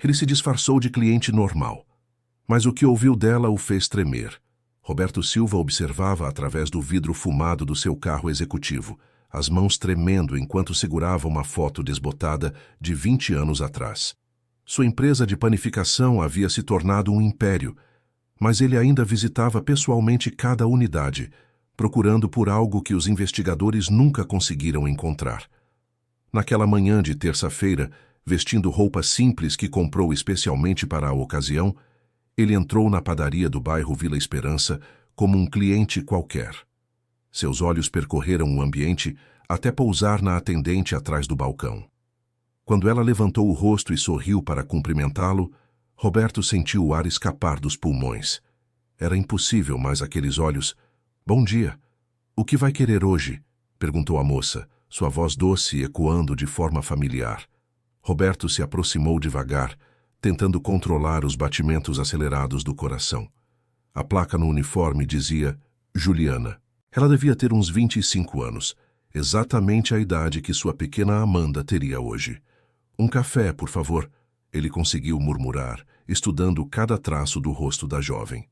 Ele se disfarçou de cliente normal. Mas o que ouviu dela o fez tremer. Roberto Silva observava através do vidro fumado do seu carro executivo, as mãos tremendo enquanto segurava uma foto desbotada de 20 anos atrás. Sua empresa de panificação havia se tornado um império, mas ele ainda visitava pessoalmente cada unidade, procurando por algo que os investigadores nunca conseguiram encontrar. Naquela manhã de terça-feira, vestindo roupas simples que comprou especialmente para a ocasião, ele entrou na padaria do bairro Vila Esperança como um cliente qualquer. Seus olhos percorreram o ambiente até pousar na atendente atrás do balcão. Quando ela levantou o rosto e sorriu para cumprimentá-lo, Roberto sentiu o ar escapar dos pulmões. Era impossível mais aqueles olhos. "Bom dia. O que vai querer hoje?" perguntou a moça, sua voz doce ecoando de forma familiar. Roberto se aproximou devagar, tentando controlar os batimentos acelerados do coração. A placa no uniforme dizia Juliana. Ela devia ter uns 25 anos, exatamente a idade que sua pequena Amanda teria hoje. "Um café, por favor", ele conseguiu murmurar, estudando cada traço do rosto da jovem.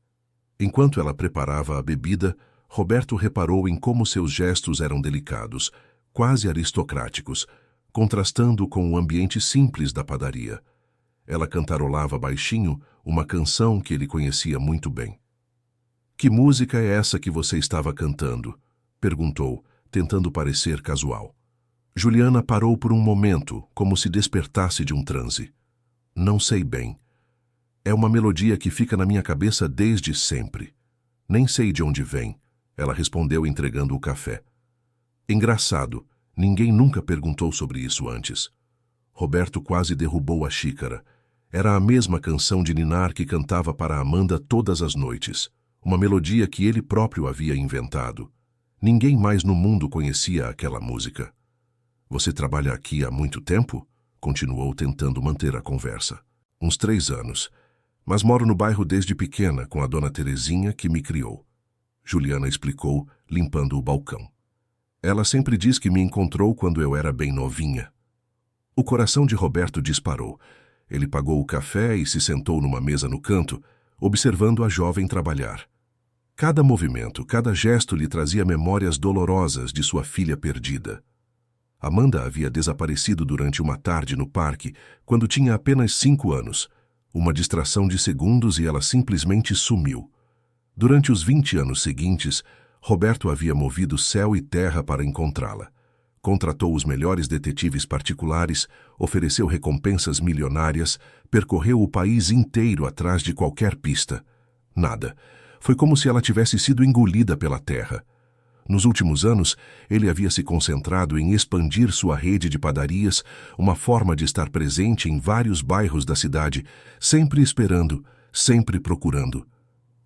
Enquanto ela preparava a bebida, Roberto reparou em como seus gestos eram delicados, quase aristocráticos, contrastando com o ambiente simples da padaria. Ela cantarolava baixinho uma canção que ele conhecia muito bem. "Que música é essa que você estava cantando?" perguntou, tentando parecer casual. Juliana parou por um momento, como se despertasse de um transe. "Não sei bem. É uma melodia que fica na minha cabeça desde sempre. Nem sei de onde vem", ela respondeu entregando o café. Engraçado, ninguém nunca perguntou sobre isso antes. Roberto quase derrubou a xícara. Era a mesma canção de ninar que cantava para Amanda todas as noites, uma melodia que ele próprio havia inventado. Ninguém mais no mundo conhecia aquela música. "Você trabalha aqui há muito tempo?" continuou tentando manter a conversa. "Uns 3 anos. Mas moro no bairro desde pequena com a dona Terezinha que me criou", Juliana explicou, limpando o balcão. "Ela sempre diz que me encontrou quando eu era bem novinha." O coração de Roberto disparou. Ele pagou o café e se sentou numa mesa no canto, observando a jovem trabalhar. Cada movimento, cada gesto lhe trazia memórias dolorosas de sua filha perdida. Amanda havia desaparecido durante uma tarde no parque, quando tinha apenas 5 anos. Uma distração de segundos e ela simplesmente sumiu. Durante os 20 anos seguintes, Roberto havia movido céu e terra para encontrá-la. Contratou os melhores detetives particulares, ofereceu recompensas milionárias, percorreu o país inteiro atrás de qualquer pista. Nada. Foi como se ela tivesse sido engolida pela terra. Nos últimos anos, ele havia se concentrado em expandir sua rede de padarias, uma forma de estar presente em vários bairros da cidade, sempre esperando, sempre procurando.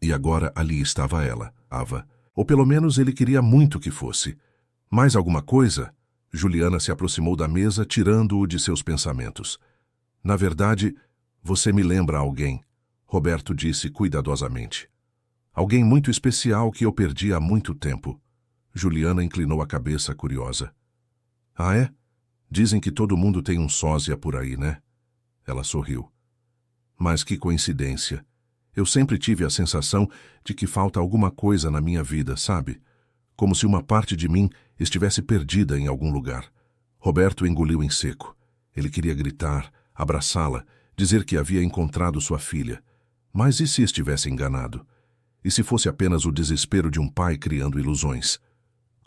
E agora ali estava ela, Ava. Ou pelo menos ele queria muito que fosse. "Mais alguma coisa?" Juliana se aproximou da mesa, tirando-o de seus pensamentos. "Na verdade, você me lembra alguém", Roberto disse cuidadosamente. "Alguém muito especial que eu perdi há muito tempo." Juliana inclinou a cabeça curiosa. "Ah, é? Dizem que todo mundo tem um sósia por aí, né?" Ela sorriu. "Mas que coincidência. Eu sempre tive a sensação de que falta alguma coisa na minha vida, sabe? Como se uma parte de mim estivesse perdida em algum lugar." Roberto engoliu em seco. Ele queria gritar, abraçá-la, dizer que havia encontrado sua filha. Mas e se estivesse enganado? E se fosse apenas o desespero de um pai criando ilusões?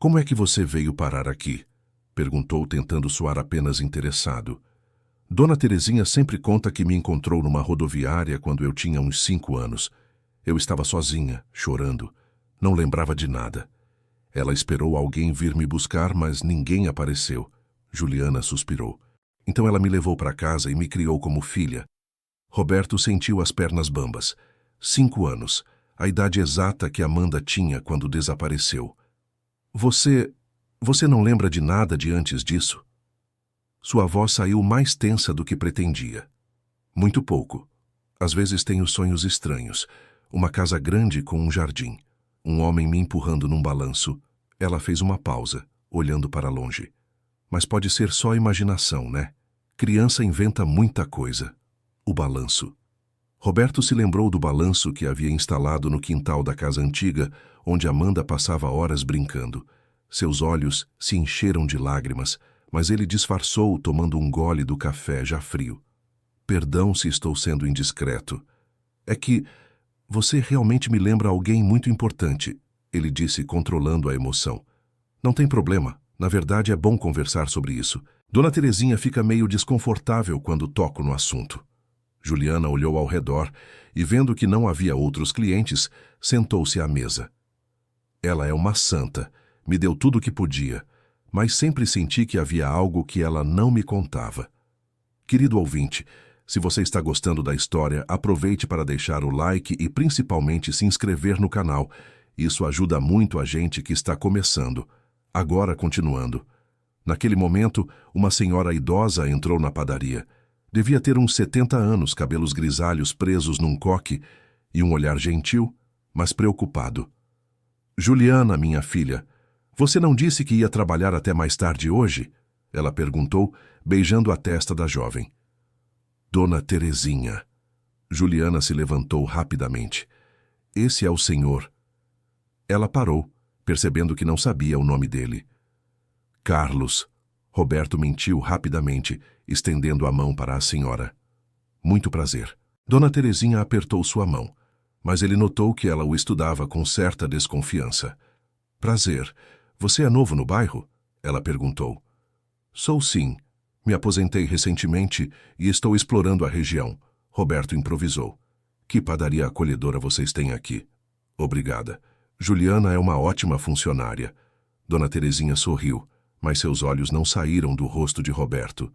"Como é que você veio parar aqui?" perguntou, tentando soar apenas interessado. "Dona Terezinha sempre conta que me encontrou numa rodoviária quando eu tinha uns 5 anos. Eu estava sozinha, chorando. Não lembrava de nada. Ela esperou alguém vir me buscar, mas ninguém apareceu." Juliana suspirou. "Então ela me levou para casa e me criou como filha." Roberto sentiu as pernas bambas. 5 anos, a idade exata que Amanda tinha quando desapareceu. Você não lembra de nada de antes disso?" Sua voz saiu mais tensa do que pretendia. "Muito pouco. Às vezes tenho sonhos estranhos. Uma casa grande com um jardim. Um homem me empurrando num balanço." Ela fez uma pausa, olhando para longe. "Mas pode ser só imaginação, né? Criança inventa muita coisa." O balanço. Roberto se lembrou do balanço que havia instalado no quintal da casa antiga, onde Amanda passava horas brincando. Seus olhos se encheram de lágrimas, mas ele disfarçou tomando um gole do café já frio. Perdão se estou sendo indiscreto. É que você realmente me lembra alguém muito importante, ele disse controlando a emoção. Não tem problema, na verdade é bom conversar sobre isso. Dona Terezinha fica meio desconfortável quando toco no assunto. Juliana olhou ao redor e, vendo que não havia outros clientes, sentou-se à mesa. Ela é uma santa, me deu tudo o que podia, mas sempre senti que havia algo que ela não me contava. Querido ouvinte, se você está gostando da história, aproveite para deixar o like e principalmente se inscrever no canal. Isso ajuda muito a gente que está começando. Agora, continuando. Naquele momento, uma senhora idosa entrou na padaria. Devia ter uns 70 anos, cabelos grisalhos presos num coque e um olhar gentil, mas preocupado. Juliana, minha filha, você não disse que ia trabalhar até mais tarde hoje? Ela perguntou, beijando a testa da jovem. Dona Terezinha. Juliana se levantou rapidamente. Esse é o senhor. Ela parou, percebendo que não sabia o nome dele. Carlos. Roberto mentiu rapidamente, estendendo a mão para a senhora. Muito prazer. Dona Terezinha apertou sua mão, mas ele notou que ela o estudava com certa desconfiança. Prazer. Você é novo no bairro? Ela perguntou. Sou sim. Me aposentei recentemente e estou explorando a região. Roberto improvisou. Que padaria acolhedora vocês têm aqui? Obrigada. Juliana é uma ótima funcionária. Dona Terezinha sorriu, mas seus olhos não saíram do rosto de Roberto.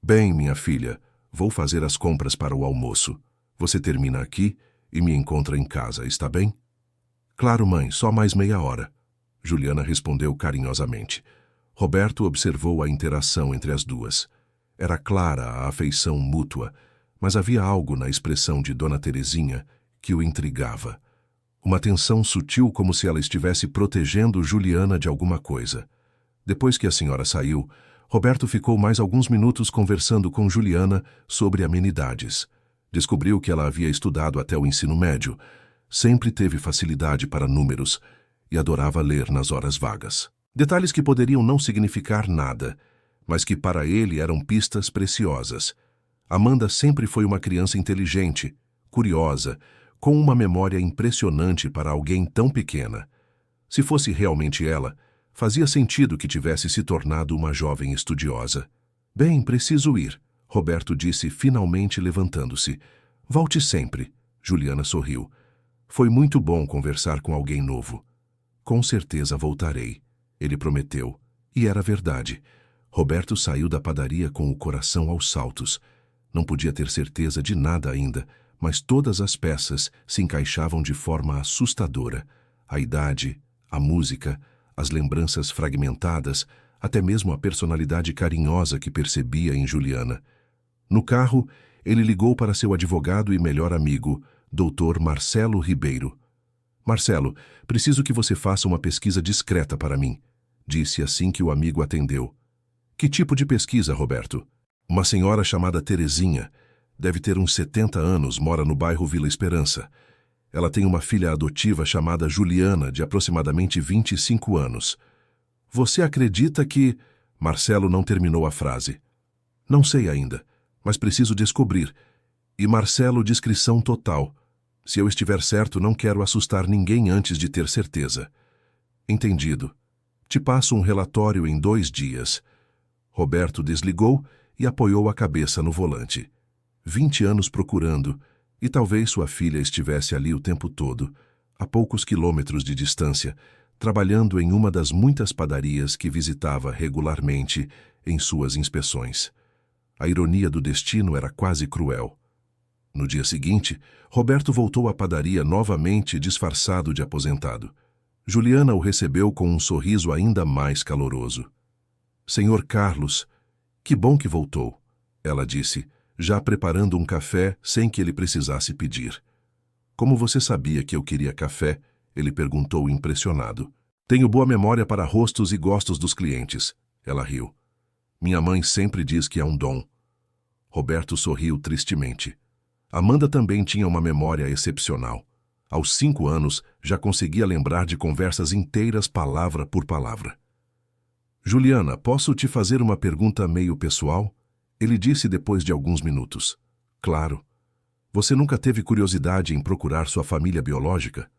Bem, minha filha, vou fazer as compras para o almoço. Você termina aqui e me encontra em casa, está bem? Claro, mãe, só mais meia hora. Juliana respondeu carinhosamente. Roberto observou a interação entre as duas. Era clara a afeição mútua, mas havia algo na expressão de Dona Terezinha que o intrigava. Uma tensão sutil como se ela estivesse protegendo Juliana de alguma coisa. Depois que a senhora saiu, Roberto ficou mais alguns minutos conversando com Juliana sobre amenidades. Descobriu que ela havia estudado até o ensino médio, sempre teve facilidade para números e adorava ler nas horas vagas. Detalhes que poderiam não significar nada, mas que para ele eram pistas preciosas. Amanda sempre foi uma criança inteligente, curiosa, com uma memória impressionante para alguém tão pequena. Se fosse realmente ela, fazia sentido que tivesse se tornado uma jovem estudiosa. Bem, preciso ir, Roberto disse finalmente levantando-se. Volte sempre, Juliana sorriu. Foi muito bom conversar com alguém novo. Com certeza voltarei, ele prometeu, e era verdade. Roberto saiu da padaria com o coração aos saltos. Não podia ter certeza de nada ainda, mas todas as peças se encaixavam de forma assustadora. A idade, a música, as lembranças fragmentadas, até mesmo a personalidade carinhosa que percebia em Juliana. No carro, ele ligou para seu advogado e melhor amigo, Dr. Marcelo Ribeiro. Marcelo, preciso que você faça uma pesquisa discreta para mim, disse assim que o amigo atendeu. Que tipo de pesquisa, Roberto? Uma senhora chamada Terezinha. Deve ter uns 70 anos, mora no bairro Vila Esperança. Ela tem uma filha adotiva chamada Juliana, de aproximadamente 25 anos. Você acredita que... Marcelo não terminou a frase. Não sei ainda, mas preciso descobrir. E Marcelo, discrição total. Se eu estiver certo, não quero assustar ninguém antes de ter certeza. Entendido. Te passo um relatório em 2 dias. Roberto desligou e apoiou a cabeça no volante. 20 anos procurando, e talvez sua filha estivesse ali o tempo todo, a poucos quilômetros de distância, trabalhando em uma das muitas padarias que visitava regularmente em suas inspeções. A ironia do destino era quase cruel. No dia seguinte, Roberto voltou à padaria novamente disfarçado de aposentado. Juliana o recebeu com um sorriso ainda mais caloroso. Senhor Carlos, que bom que voltou, ela disse, já preparando um café sem que ele precisasse pedir. Como você sabia que eu queria café? Ele perguntou impressionado. Tenho boa memória para rostos e gostos dos clientes. Ela riu. Minha mãe sempre diz que é um dom. Roberto sorriu tristemente. Amanda também tinha uma memória excepcional. Aos 5 anos, já conseguia lembrar de conversas inteiras, palavra por palavra. Juliana, posso te fazer uma pergunta meio pessoal? Ele disse depois de alguns minutos. Claro. Você nunca teve curiosidade em procurar sua família biológica?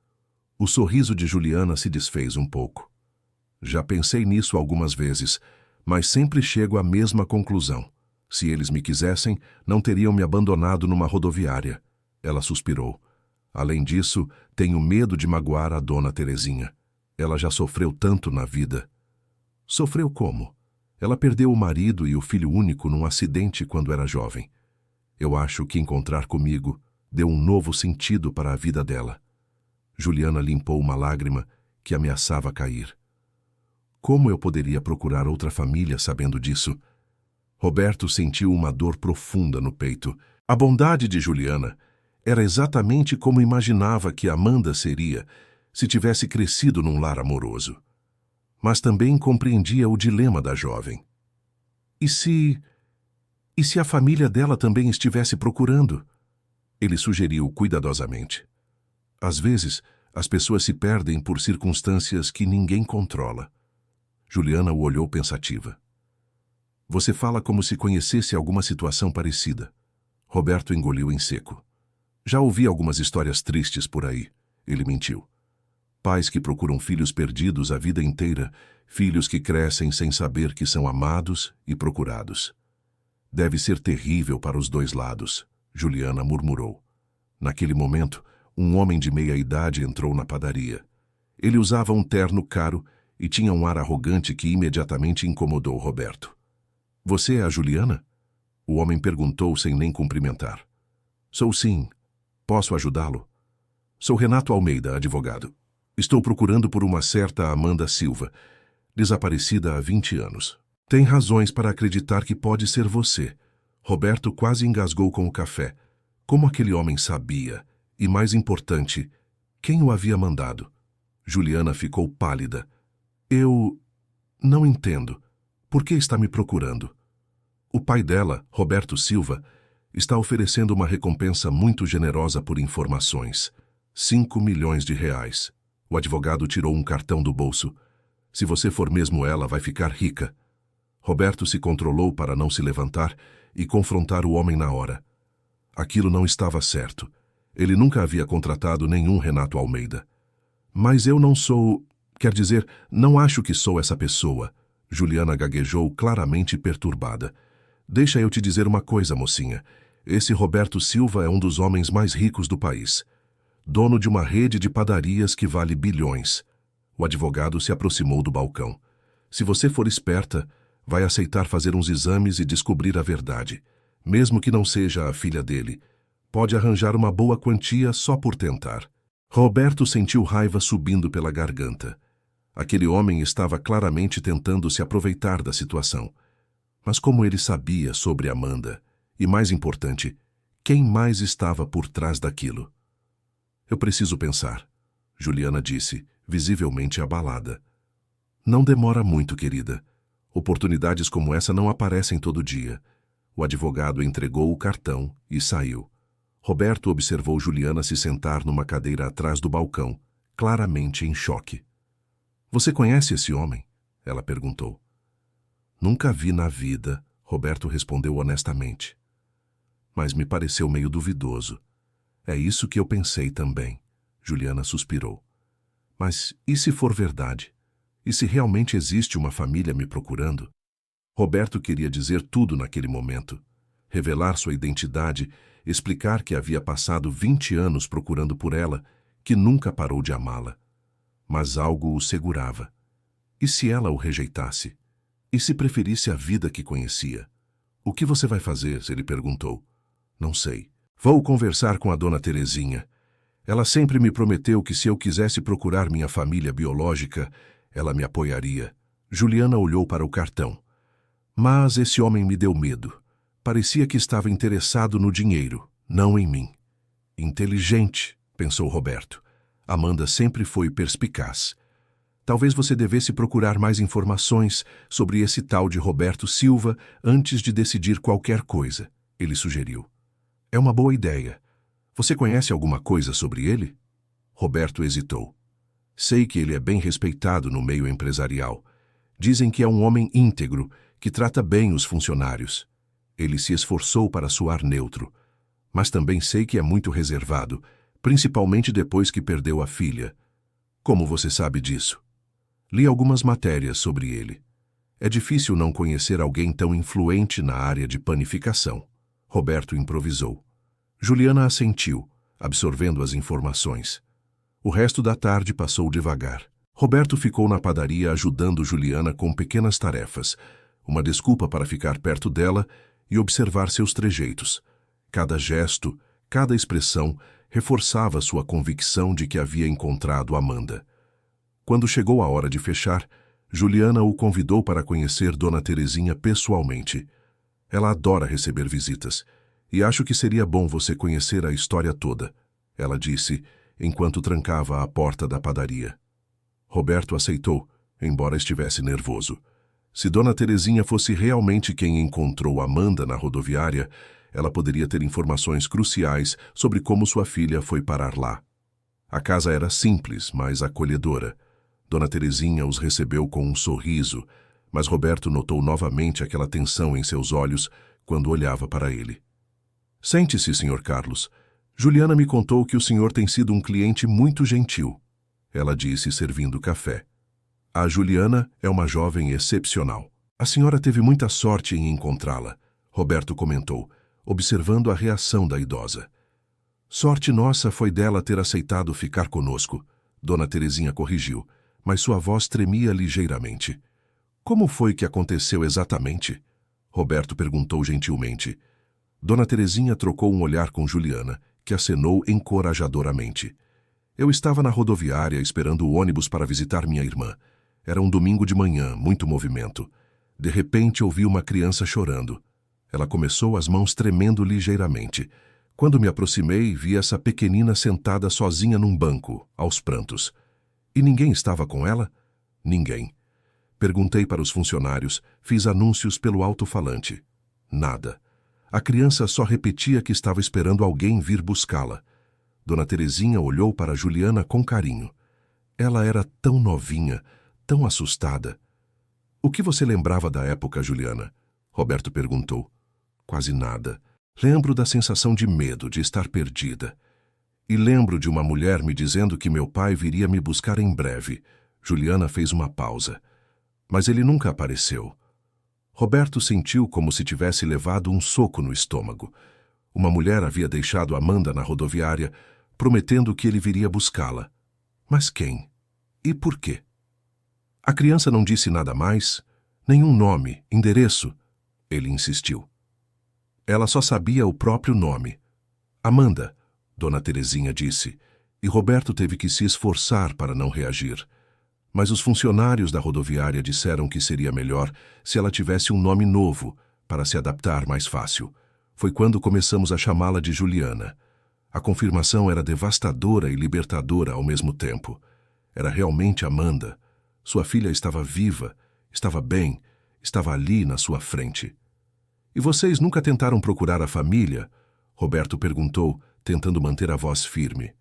O sorriso de Juliana se desfez um pouco. Já pensei nisso algumas vezes, mas sempre chego à mesma conclusão. Se eles me quisessem, não teriam me abandonado numa rodoviária. Ela suspirou. Além disso, tenho medo de magoar a dona Terezinha. Ela já sofreu tanto na vida. Sofreu como? Ela perdeu o marido e o filho único num acidente quando era jovem. Eu acho que encontrar comigo deu um novo sentido para a vida dela. Juliana limpou uma lágrima que ameaçava cair. Como eu poderia procurar outra família sabendo disso? Roberto sentiu uma dor profunda no peito. A bondade de Juliana era exatamente como imaginava que Amanda seria se tivesse crescido num lar amoroso. Mas também compreendia o dilema da jovem. E se a família dela também estivesse procurando? Ele sugeriu cuidadosamente. Às vezes, as pessoas se perdem por circunstâncias que ninguém controla. Juliana o olhou pensativa. Você fala como se conhecesse alguma situação parecida. Roberto engoliu em seco. Já ouvi algumas histórias tristes por aí. Ele mentiu. Pais que procuram filhos perdidos a vida inteira, filhos que crescem sem saber que são amados e procurados. Deve ser terrível para os dois lados, Juliana murmurou. Naquele momento, um homem de meia-idade entrou na padaria. Ele usava um terno caro e tinha um ar arrogante que imediatamente incomodou Roberto. Você é a Juliana? O homem perguntou sem nem cumprimentar. Sou sim. Posso ajudá-lo? Sou Renato Almeida, advogado. Estou procurando por uma certa Amanda Silva, desaparecida há 20 anos. Tem razões para acreditar que pode ser você. Roberto quase engasgou com o café. Como aquele homem sabia? E mais importante, quem o havia mandado? Juliana ficou pálida. Eu não entendo. Por que está me procurando? O pai dela, Roberto Silva, está oferecendo uma recompensa muito generosa por informações. 5 milhões de reais. O advogado tirou um cartão do bolso. Se você for mesmo ela, vai ficar rica. Roberto se controlou para não se levantar e confrontar o homem na hora. Aquilo não estava certo. Ele nunca havia contratado nenhum Renato Almeida. Mas eu não sou... Quer dizer, não acho que sou essa pessoa. Juliana gaguejou, claramente perturbada. Deixa eu te dizer uma coisa, mocinha. Esse Roberto Silva é um dos homens mais ricos do país. Dono de uma rede de padarias que vale bilhões. O advogado se aproximou do balcão. Se você for esperta, vai aceitar fazer uns exames e descobrir a verdade. Mesmo que não seja a filha dele. Pode arranjar uma boa quantia só por tentar. Roberto sentiu raiva subindo pela garganta. Aquele homem estava claramente tentando se aproveitar da situação. Mas como ele sabia sobre Amanda? E mais importante, quem mais estava por trás daquilo? Eu preciso pensar, Juliana disse, visivelmente abalada. Não demora muito, querida. Oportunidades como essa não aparecem todo dia. O advogado entregou o cartão e saiu. Roberto observou Juliana se sentar numa cadeira atrás do balcão, claramente em choque. Você conhece esse homem? Ela perguntou. Nunca vi na vida, Roberto respondeu honestamente. Mas me pareceu meio duvidoso. É isso que eu pensei também, Juliana suspirou. Mas e se for verdade? E se realmente existe uma família me procurando? Roberto queria dizer tudo naquele momento. Revelar sua identidade, explicar que havia passado 20 anos procurando por ela, que nunca parou de amá-la. Mas algo o segurava. E se ela o rejeitasse? E se preferisse a vida que conhecia? O que você vai fazer? Ele perguntou. Não sei. Vou conversar com a dona Terezinha. Ela sempre me prometeu que se eu quisesse procurar minha família biológica, ela me apoiaria. Juliana olhou para o cartão. Mas esse homem me deu medo. Parecia que estava interessado no dinheiro, não em mim. Inteligente, pensou Roberto. Amanda sempre foi perspicaz. Talvez você devesse procurar mais informações sobre esse tal de Roberto Silva antes de decidir qualquer coisa, ele sugeriu. É uma boa ideia. Você conhece alguma coisa sobre ele? Roberto hesitou. Sei que ele é bem respeitado no meio empresarial. Dizem que é um homem íntegro, que trata bem os funcionários. Ele se esforçou para soar neutro. Mas também sei que é muito reservado, principalmente depois que perdeu a filha. Como você sabe disso? Li algumas matérias sobre ele. É difícil não conhecer alguém tão influente na área de panificação. Roberto improvisou. Juliana assentiu, absorvendo as informações. O resto da tarde passou devagar. Roberto ficou na padaria ajudando Juliana com pequenas tarefas, uma desculpa para ficar perto dela e observar seus trejeitos. Cada gesto, cada expressão reforçava sua convicção de que havia encontrado Amanda. Quando chegou a hora de fechar, Juliana o convidou para conhecer Dona Terezinha pessoalmente. Ela adora receber visitas, e acho que seria bom você conhecer a história toda, ela disse, enquanto trancava a porta da padaria. Roberto aceitou, embora estivesse nervoso. Se Dona Terezinha fosse realmente quem encontrou Amanda na rodoviária, ela poderia ter informações cruciais sobre como sua filha foi parar lá. A casa era simples, mas acolhedora. Dona Terezinha os recebeu com um sorriso, mas Roberto notou novamente aquela tensão em seus olhos quando olhava para ele. Sente-se, Sr. Carlos. Juliana me contou que o senhor tem sido um cliente muito gentil. Ela disse, servindo café. A Juliana é uma jovem excepcional. A senhora teve muita sorte em encontrá-la, Roberto comentou, observando a reação da idosa. Sorte nossa foi dela ter aceitado ficar conosco, Dona Terezinha corrigiu, mas sua voz tremia ligeiramente. Como foi que aconteceu exatamente? Roberto perguntou gentilmente. Dona Terezinha trocou um olhar com Juliana, que acenou encorajadoramente. Eu estava na rodoviária esperando o ônibus para visitar minha irmã. Era um domingo de manhã, muito movimento. De repente ouvi uma criança chorando. Ela começou as mãos tremendo ligeiramente. Quando me aproximei, vi essa pequenina sentada sozinha num banco, aos prantos. E ninguém estava com ela? Ninguém. Perguntei para os funcionários, fiz anúncios pelo alto-falante. Nada. A criança só repetia que estava esperando alguém vir buscá-la. Dona Terezinha olhou para Juliana com carinho. Ela era tão novinha, tão assustada. O que você lembrava da época, Juliana? Roberto perguntou. Quase nada. Lembro da sensação de medo, de estar perdida. E lembro de uma mulher me dizendo que meu pai viria me buscar em breve. Juliana fez uma pausa. Mas ele nunca apareceu. Roberto sentiu como se tivesse levado um soco no estômago. Uma mulher havia deixado Amanda na rodoviária, prometendo que ele viria buscá-la. Mas quem? E por quê? A criança não disse nada mais, nenhum nome, endereço. Ele insistiu. Ela só sabia o próprio nome. Amanda, Dona Terezinha disse, e Roberto teve que se esforçar para não reagir. Mas os funcionários da rodoviária disseram que seria melhor se ela tivesse um nome novo, para se adaptar mais fácil. Foi quando começamos a chamá-la de Juliana. A confirmação era devastadora e libertadora ao mesmo tempo. Era realmente Amanda. Sua filha estava viva, estava bem, estava ali na sua frente. E vocês nunca tentaram procurar a família? Roberto perguntou, tentando manter a voz firme.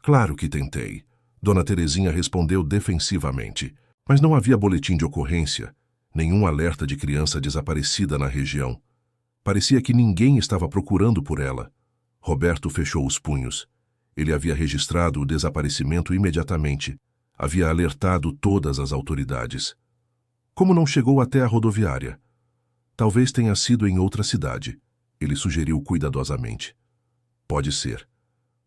Claro que tentei. Dona Terezinha respondeu defensivamente. Mas não havia boletim de ocorrência, nenhum alerta de criança desaparecida na região. Parecia que ninguém estava procurando por ela. Roberto fechou os punhos. Ele havia registrado o desaparecimento imediatamente. Havia alertado todas as autoridades. Como não chegou até a rodoviária? Talvez tenha sido em outra cidade, ele sugeriu cuidadosamente. Pode ser.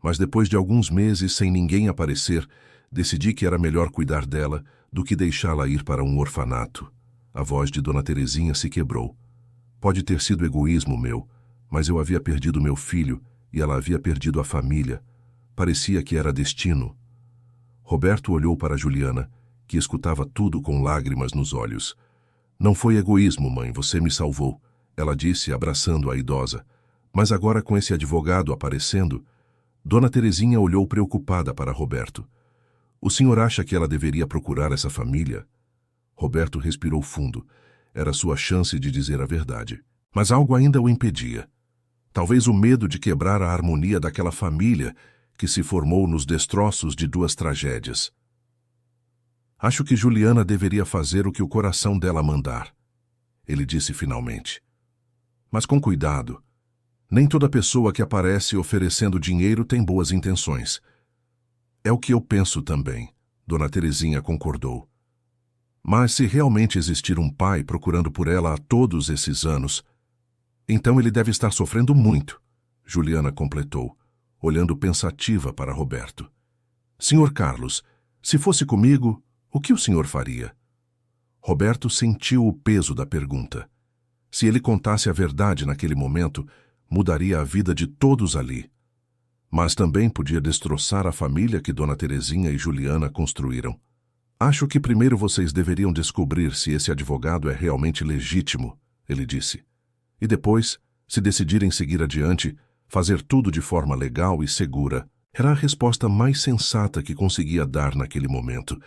Mas depois de alguns meses sem ninguém aparecer, decidi que era melhor cuidar dela do que deixá-la ir para um orfanato. A voz de Dona Terezinha se quebrou. Pode ter sido egoísmo meu, mas eu havia perdido meu filho e ela havia perdido a família. Parecia que era destino. Roberto olhou para Juliana, que escutava tudo com lágrimas nos olhos. Não foi egoísmo, mãe, você me salvou, ela disse, abraçando a idosa. Mas agora com esse advogado aparecendo... Dona Terezinha olhou preocupada para Roberto. O senhor acha que ela deveria procurar essa família? Roberto respirou fundo. Era sua chance de dizer a verdade. Mas algo ainda o impedia. Talvez o medo de quebrar a harmonia daquela família que se formou nos destroços de duas tragédias. Acho que Juliana deveria fazer o que o coração dela mandar, ele disse finalmente. Mas com cuidado. Nem toda pessoa que aparece oferecendo dinheiro tem boas intenções. É o que eu penso também, Dona Terezinha concordou. Mas se realmente existir um pai procurando por ela há todos esses anos, então ele deve estar sofrendo muito, Juliana completou, olhando pensativa para Roberto. Senhor Carlos, se fosse comigo, o que o senhor faria? Roberto sentiu o peso da pergunta. Se ele contasse a verdade naquele momento, mudaria a vida de todos ali. Mas também podia destroçar a família que Dona Terezinha e Juliana construíram. Acho que primeiro vocês deveriam descobrir se esse advogado é realmente legítimo, ele disse. E depois, se decidirem seguir adiante, fazer tudo de forma legal e segura. Era a resposta mais sensata que conseguia dar naquele momento,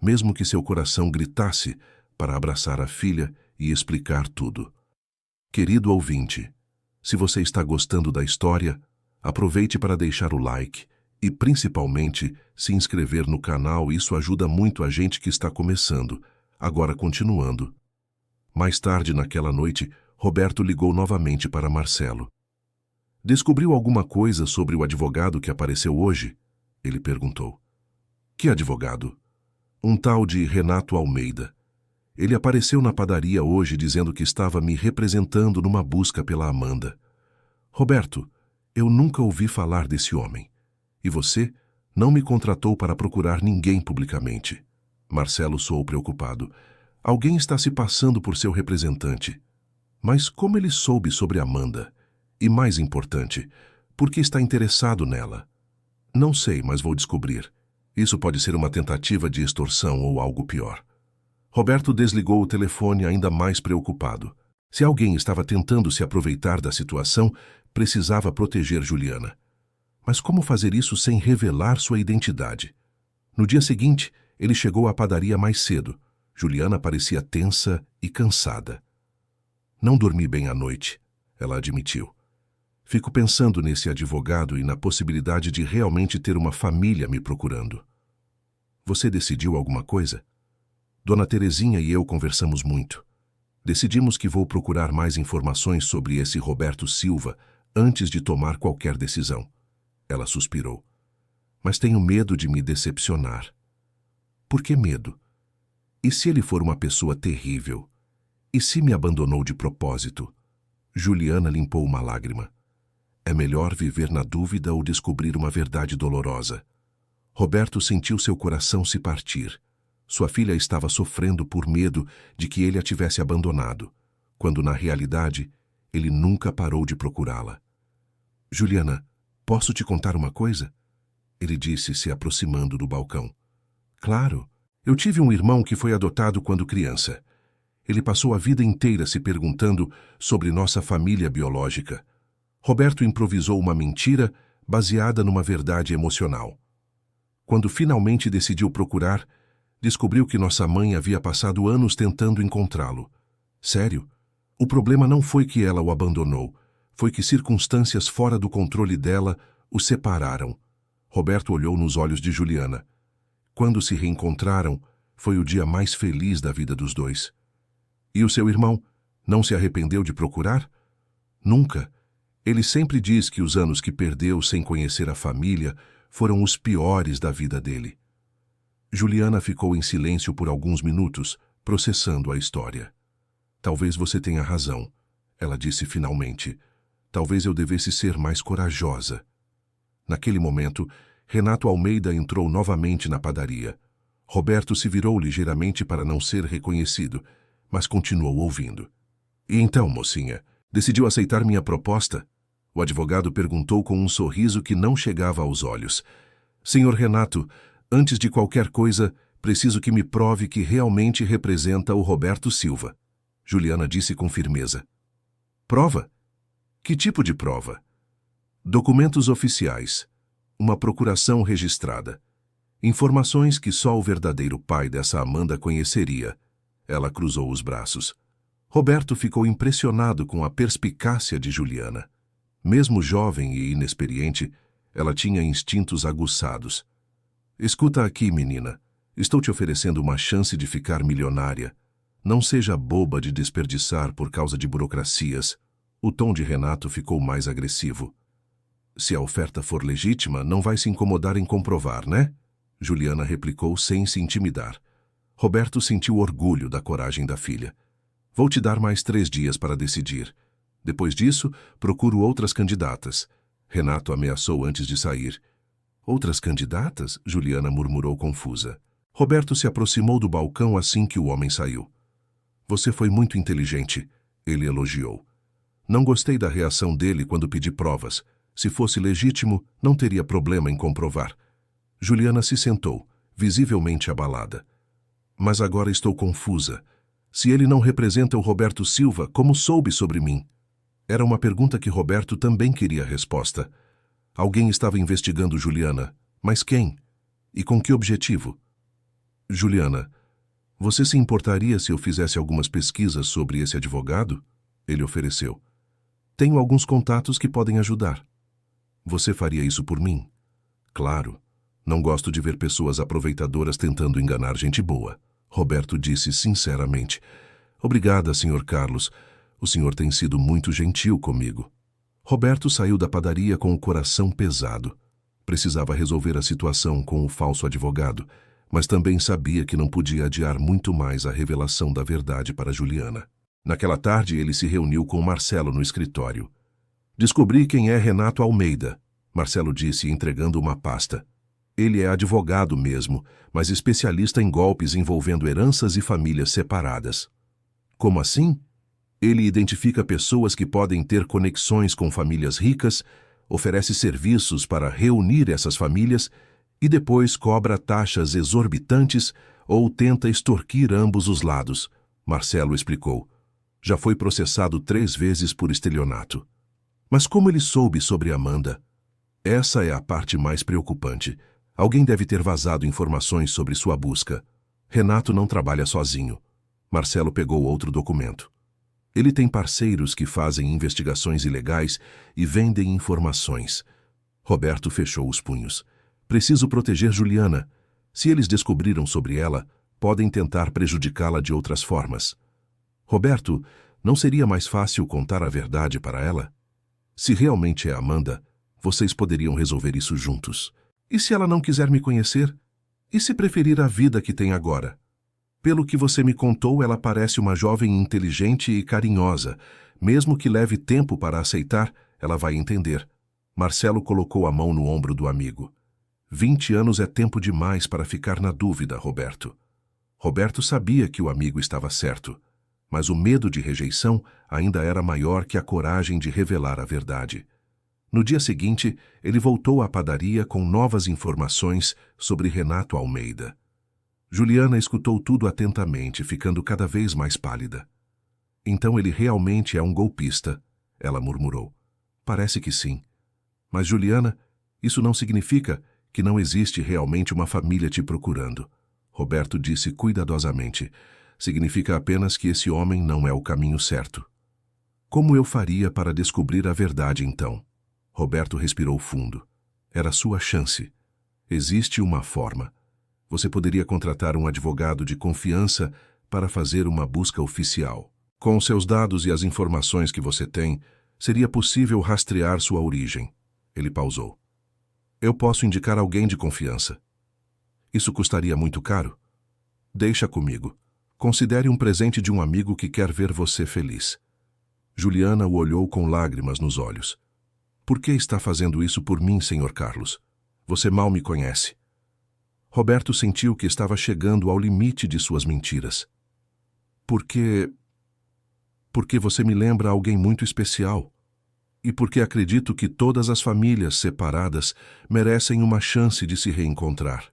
mesmo que seu coração gritasse para abraçar a filha e explicar tudo. Querido ouvinte, se você está gostando da história, aproveite para deixar o like e, principalmente, se inscrever no canal. Isso ajuda muito a gente que está começando. Agora continuando. Mais tarde naquela noite, Roberto ligou novamente para Marcelo. Descobriu alguma coisa sobre o advogado que apareceu hoje? Ele perguntou. Que advogado? Um tal de Renato Almeida. Ele apareceu na padaria hoje dizendo que estava me representando numa busca pela Amanda. Roberto, eu nunca ouvi falar desse homem. E você não me contratou para procurar ninguém publicamente. Marcelo soou preocupado. Alguém está se passando por seu representante. Mas como ele soube sobre Amanda? E mais importante, por que está interessado nela? Não sei, mas vou descobrir. Isso pode ser uma tentativa de extorsão ou algo pior. Roberto desligou o telefone ainda mais preocupado. Se alguém estava tentando se aproveitar da situação, precisava proteger Juliana. Mas como fazer isso sem revelar sua identidade? No dia seguinte, ele chegou à padaria mais cedo. Juliana parecia tensa e cansada. Não dormi bem à noite, ela admitiu. Fico pensando nesse advogado e na possibilidade de realmente ter uma família me procurando. Você decidiu alguma coisa? Dona Terezinha e eu conversamos muito. Decidimos que vou procurar mais informações sobre esse Roberto Silva antes de tomar qualquer decisão. Ela suspirou. Mas tenho medo de me decepcionar. Por que medo? E se ele for uma pessoa terrível? E se me abandonou de propósito? Juliana limpou uma lágrima. É melhor viver na dúvida ou descobrir uma verdade dolorosa. Roberto sentiu seu coração se partir. Sua filha estava sofrendo por medo de que ele a tivesse abandonado, quando na realidade ele nunca parou de procurá-la. Juliana, posso te contar uma coisa? Ele disse, se aproximando do balcão. Claro, eu tive um irmão que foi adotado quando criança. Ele passou a vida inteira se perguntando sobre nossa família biológica. Roberto improvisou uma mentira baseada numa verdade emocional. Quando finalmente decidiu procurar, descobriu que nossa mãe havia passado anos tentando encontrá-lo. Sério, o problema não foi que ela o abandonou, foi que circunstâncias fora do controle dela o separaram. Roberto olhou nos olhos de Juliana. Quando se reencontraram, foi o dia mais feliz da vida dos dois. E o seu irmão não se arrependeu de procurar? Nunca. Ele sempre diz que os anos que perdeu sem conhecer a família foram os piores da vida dele. Juliana ficou em silêncio por alguns minutos, processando a história. Talvez você tenha razão, ela disse finalmente. Talvez eu devesse ser mais corajosa. Naquele momento, Renato Almeida entrou novamente na padaria. Roberto se virou ligeiramente para não ser reconhecido, mas continuou ouvindo. E então, mocinha, decidiu aceitar minha proposta? O advogado perguntou com um sorriso que não chegava aos olhos. Senhor Renato, antes de qualquer coisa, preciso que me prove que realmente representa o Roberto Silva. Juliana disse com firmeza. Prova? Que tipo de prova? Documentos oficiais. Uma procuração registrada. Informações que só o verdadeiro pai dessa Amanda conheceria. Ela cruzou os braços. Roberto ficou impressionado com a perspicácia de Juliana. Mesmo jovem e inexperiente, ela tinha instintos aguçados. Escuta aqui, menina. Estou te oferecendo uma chance de ficar milionária. Não seja boba de desperdiçar por causa de burocracias. O tom de Renato ficou mais agressivo. Se a oferta for legítima, não vai se incomodar em comprovar, né? Juliana replicou sem se intimidar. Roberto sentiu orgulho da coragem da filha. Vou te dar mais 3 dias para decidir. Depois disso, procuro outras candidatas. Renato ameaçou antes de sair. Outras candidatas? Juliana murmurou confusa. Roberto se aproximou do balcão assim que o homem saiu. Você foi muito inteligente, ele elogiou. Não gostei da reação dele quando pedi provas. Se fosse legítimo, não teria problema em comprovar. Juliana se sentou, visivelmente abalada. Mas agora estou confusa. Se ele não representa o Roberto Silva, como soube sobre mim? Era uma pergunta que Roberto também queria resposta. Alguém estava investigando Juliana. Mas quem? E com que objetivo? Juliana, você se importaria se eu fizesse algumas pesquisas sobre esse advogado? Ele ofereceu. Tenho alguns contatos que podem ajudar. Você faria isso por mim? Claro. Não gosto de ver pessoas aproveitadoras tentando enganar gente boa. Roberto disse sinceramente. Obrigada, Sr. Carlos. O senhor tem sido muito gentil comigo. Roberto saiu da padaria com o coração pesado. Precisava resolver a situação com o falso advogado, mas também sabia que não podia adiar muito mais a revelação da verdade para Juliana. Naquela tarde, ele se reuniu com Marcelo no escritório. Descobri quem é Renato Almeida, Marcelo disse, entregando uma pasta. Ele é advogado mesmo, mas especialista em golpes envolvendo heranças e famílias separadas. Como assim? Ele identifica pessoas que podem ter conexões com famílias ricas, oferece serviços para reunir essas famílias e depois cobra taxas exorbitantes ou tenta extorquir ambos os lados, Marcelo explicou. Já foi processado 3 vezes por estelionato. Mas como ele soube sobre Amanda? Essa é a parte mais preocupante. Alguém deve ter vazado informações sobre sua busca. Renato não trabalha sozinho. Marcelo pegou outro documento. Ele tem parceiros que fazem investigações ilegais e vendem informações. Roberto fechou os punhos. Preciso proteger Juliana. Se eles descobriram sobre ela, podem tentar prejudicá-la de outras formas. Roberto, não seria mais fácil contar a verdade para ela? Se realmente é Amanda, vocês poderiam resolver isso juntos. E se ela não quiser me conhecer? E se preferir a vida que tem agora? Pelo que você me contou, ela parece uma jovem inteligente e carinhosa. Mesmo que leve tempo para aceitar, ela vai entender. Marcelo colocou a mão no ombro do amigo. 20 anos é tempo demais para ficar na dúvida, Roberto. Roberto sabia que o amigo estava certo, mas o medo de rejeição ainda era maior que a coragem de revelar a verdade. No dia seguinte, ele voltou à padaria com novas informações sobre Renato Almeida. Juliana escutou tudo atentamente, ficando cada vez mais pálida. Então ele realmente é um golpista, ela murmurou. Parece que sim. Mas, Juliana, isso não significa que não existe realmente uma família te procurando. Roberto disse cuidadosamente. Significa apenas que esse homem não é o caminho certo. Como eu faria para descobrir a verdade, então? Roberto respirou fundo. Era sua chance. Existe uma forma. Você poderia contratar um advogado de confiança para fazer uma busca oficial. Com os seus dados e as informações que você tem, seria possível rastrear sua origem. Ele pausou. Eu posso indicar alguém de confiança. Isso custaria muito caro? Deixa comigo. Considere um presente de um amigo que quer ver você feliz. Juliana o olhou com lágrimas nos olhos. Por que está fazendo isso por mim, Sr. Carlos? Você mal me conhece. Roberto sentiu que estava chegando ao limite de suas mentiras. Porque você me lembra alguém muito especial. E porque acredito que todas as famílias separadas merecem uma chance de se reencontrar.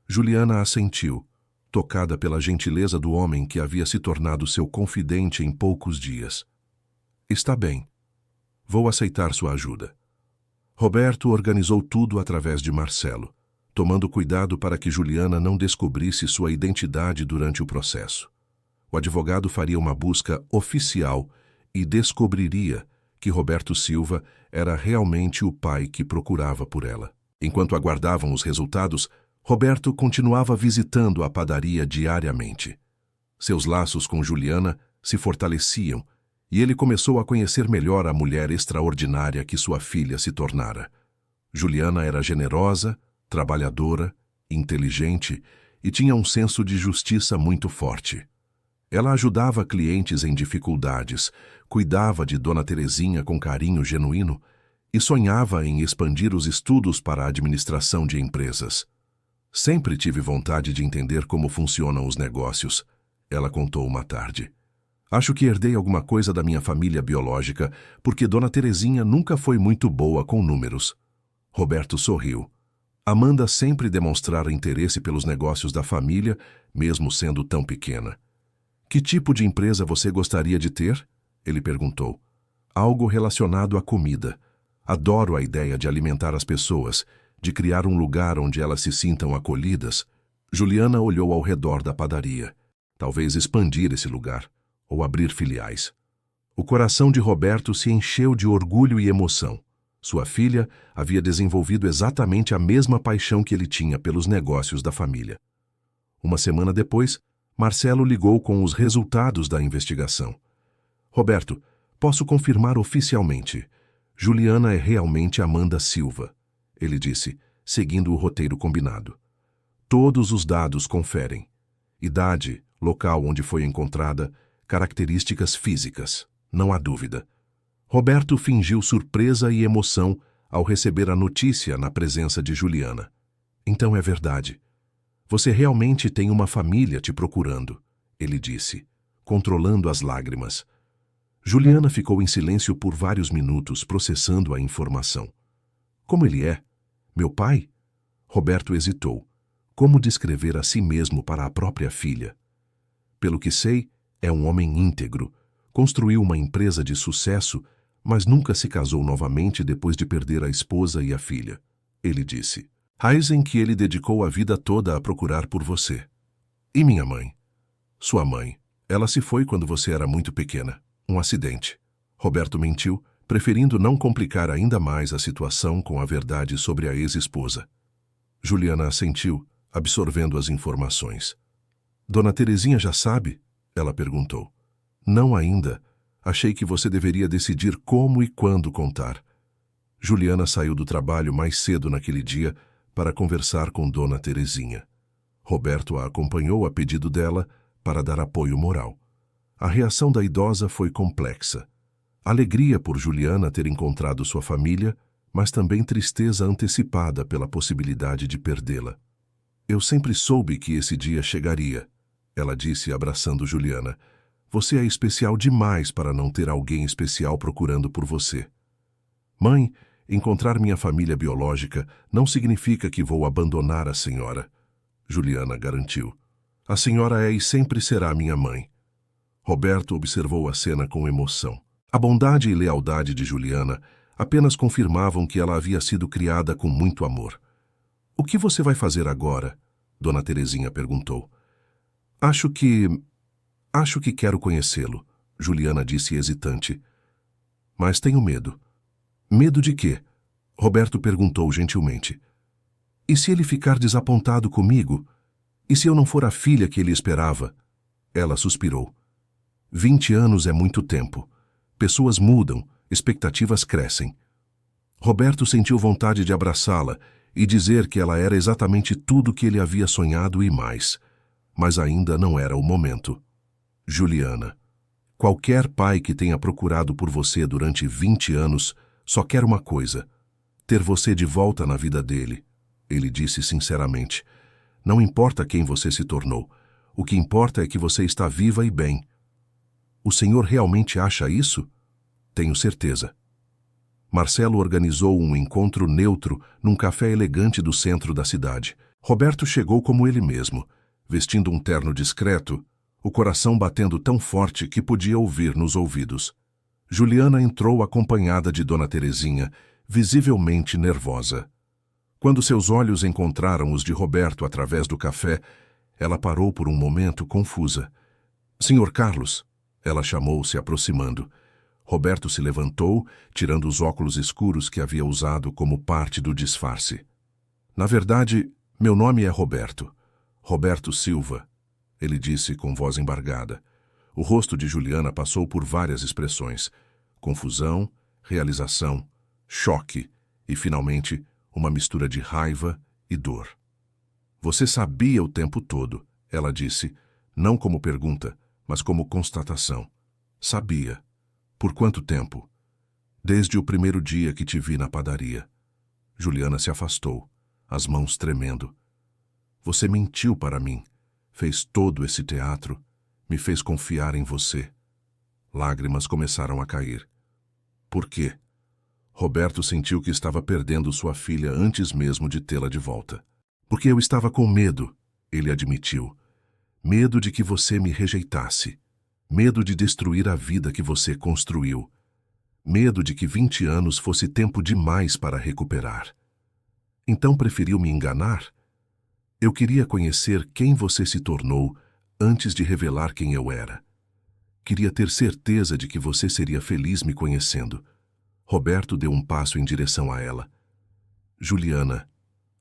Juliana assentiu, tocada pela gentileza do homem que havia se tornado seu confidente em poucos dias. Está bem. Vou aceitar sua ajuda. Roberto organizou tudo através de Marcelo, tomando cuidado para que Juliana não descobrisse sua identidade durante o processo. O advogado faria uma busca oficial e descobriria que Roberto Silva era realmente o pai que procurava por ela. Enquanto aguardavam os resultados, Roberto continuava visitando a padaria diariamente. Seus laços com Juliana se fortaleciam e ele começou a conhecer melhor a mulher extraordinária que sua filha se tornara. Juliana era generosa, trabalhadora, inteligente e tinha um senso de justiça muito forte. Ela ajudava clientes em dificuldades, cuidava de Dona Terezinha com carinho genuíno e sonhava em expandir os estudos para a administração de empresas. Sempre tive vontade de entender como funcionam os negócios, ela contou uma tarde. Acho que herdei alguma coisa da minha família biológica, porque Dona Terezinha nunca foi muito boa com números. Roberto sorriu. Amanda sempre demonstrara interesse pelos negócios da família, mesmo sendo tão pequena. Que tipo de empresa você gostaria de ter? Ele perguntou. Algo relacionado à comida. Adoro a ideia de alimentar as pessoas, de criar um lugar onde elas se sintam acolhidas. Juliana olhou ao redor da padaria. Talvez expandir esse lugar, ou abrir filiais. O coração de Roberto se encheu de orgulho e emoção. Sua filha havia desenvolvido exatamente a mesma paixão que ele tinha pelos negócios da família. Uma semana depois, Marcelo ligou com os resultados da investigação. Roberto, posso confirmar oficialmente. Juliana é realmente Amanda Silva, ele disse, seguindo o roteiro combinado. Todos os dados conferem. Idade, local onde foi encontrada, características físicas, não há dúvida. Roberto fingiu surpresa e emoção ao receber a notícia na presença de Juliana. Então é verdade. Você realmente tem uma família te procurando, ele disse, controlando as lágrimas. Juliana ficou em silêncio por vários minutos, processando a informação. Como ele é? Meu pai? Roberto hesitou. Como descrever a si mesmo para a própria filha? Pelo que sei, é um homem íntegro. Construiu uma empresa de sucesso, mas nunca se casou novamente depois de perder a esposa e a filha. Ele disse. Raiz em que ele dedicou a vida toda a procurar por você. E minha mãe? Sua mãe. Ela se foi quando você era muito pequena. Um acidente. Roberto mentiu, preferindo não complicar ainda mais a situação com a verdade sobre a ex-esposa. Juliana assentiu, absorvendo as informações. Dona Terezinha já sabe? Ela perguntou. Não ainda. Achei que você deveria decidir como e quando contar. Juliana saiu do trabalho mais cedo naquele dia para conversar com Dona Terezinha. Roberto a acompanhou a pedido dela para dar apoio moral. A reação da idosa foi complexa. Alegria por Juliana ter encontrado sua família, mas também tristeza antecipada pela possibilidade de perdê-la. Eu sempre soube que esse dia chegaria, ela disse abraçando Juliana. Você é especial demais para não ter alguém especial procurando por você. Mãe, encontrar minha família biológica não significa que vou abandonar a senhora, Juliana garantiu. A senhora é e sempre será minha mãe. Roberto observou a cena com emoção. A bondade e lealdade de Juliana apenas confirmavam que ela havia sido criada com muito amor. O que você vai fazer agora? Dona Terezinha perguntou. Acho que quero conhecê-lo, Juliana disse hesitante. Mas tenho medo. Medo de quê? Roberto perguntou gentilmente. E se ele ficar desapontado comigo? E se eu não for a filha que ele esperava? Ela suspirou. 20 anos é muito tempo. Pessoas mudam, expectativas crescem. Roberto sentiu vontade de abraçá-la e dizer que ela era exatamente tudo que ele havia sonhado e mais. Mas ainda não era o momento. Juliana, qualquer pai que tenha procurado por você durante 20 anos só quer uma coisa: ter você de volta na vida dele. Ele disse sinceramente. Não importa quem você se tornou. O que importa é que você está viva e bem. O senhor realmente acha isso? Tenho certeza. Marcelo organizou um encontro neutro num café elegante do centro da cidade. Roberto chegou como ele mesmo, vestindo um terno discreto, o coração batendo tão forte que podia ouvir nos ouvidos. Juliana entrou acompanhada de Dona Terezinha, visivelmente nervosa. Quando seus olhos encontraram os de Roberto através do café, ela parou por um momento confusa. Senhor Carlos, ela chamou, se aproximando. Roberto se levantou, tirando os óculos escuros que havia usado como parte do disfarce. Na verdade, meu nome é Roberto. Roberto Silva, ele disse com voz embargada. O rosto de Juliana passou por várias expressões: confusão, realização, choque e, finalmente, uma mistura de raiva e dor. Você sabia o tempo todo, ela disse, não como pergunta, mas como constatação. Sabia. Por quanto tempo? Desde o primeiro dia que te vi na padaria. Juliana se afastou, as mãos tremendo. Você mentiu para mim, fez todo esse teatro, me fez confiar em você. Lágrimas começaram a cair. Por quê? Roberto sentiu que estava perdendo sua filha antes mesmo de tê-la de volta. Porque eu estava com medo, ele admitiu. Medo de que você me rejeitasse. Medo de destruir a vida que você construiu. Medo de que 20 anos fosse tempo demais para recuperar. Então preferiu me enganar? Eu queria conhecer quem você se tornou antes de revelar quem eu era. Queria ter certeza de que você seria feliz me conhecendo. Roberto deu um passo em direção a ela. Juliana,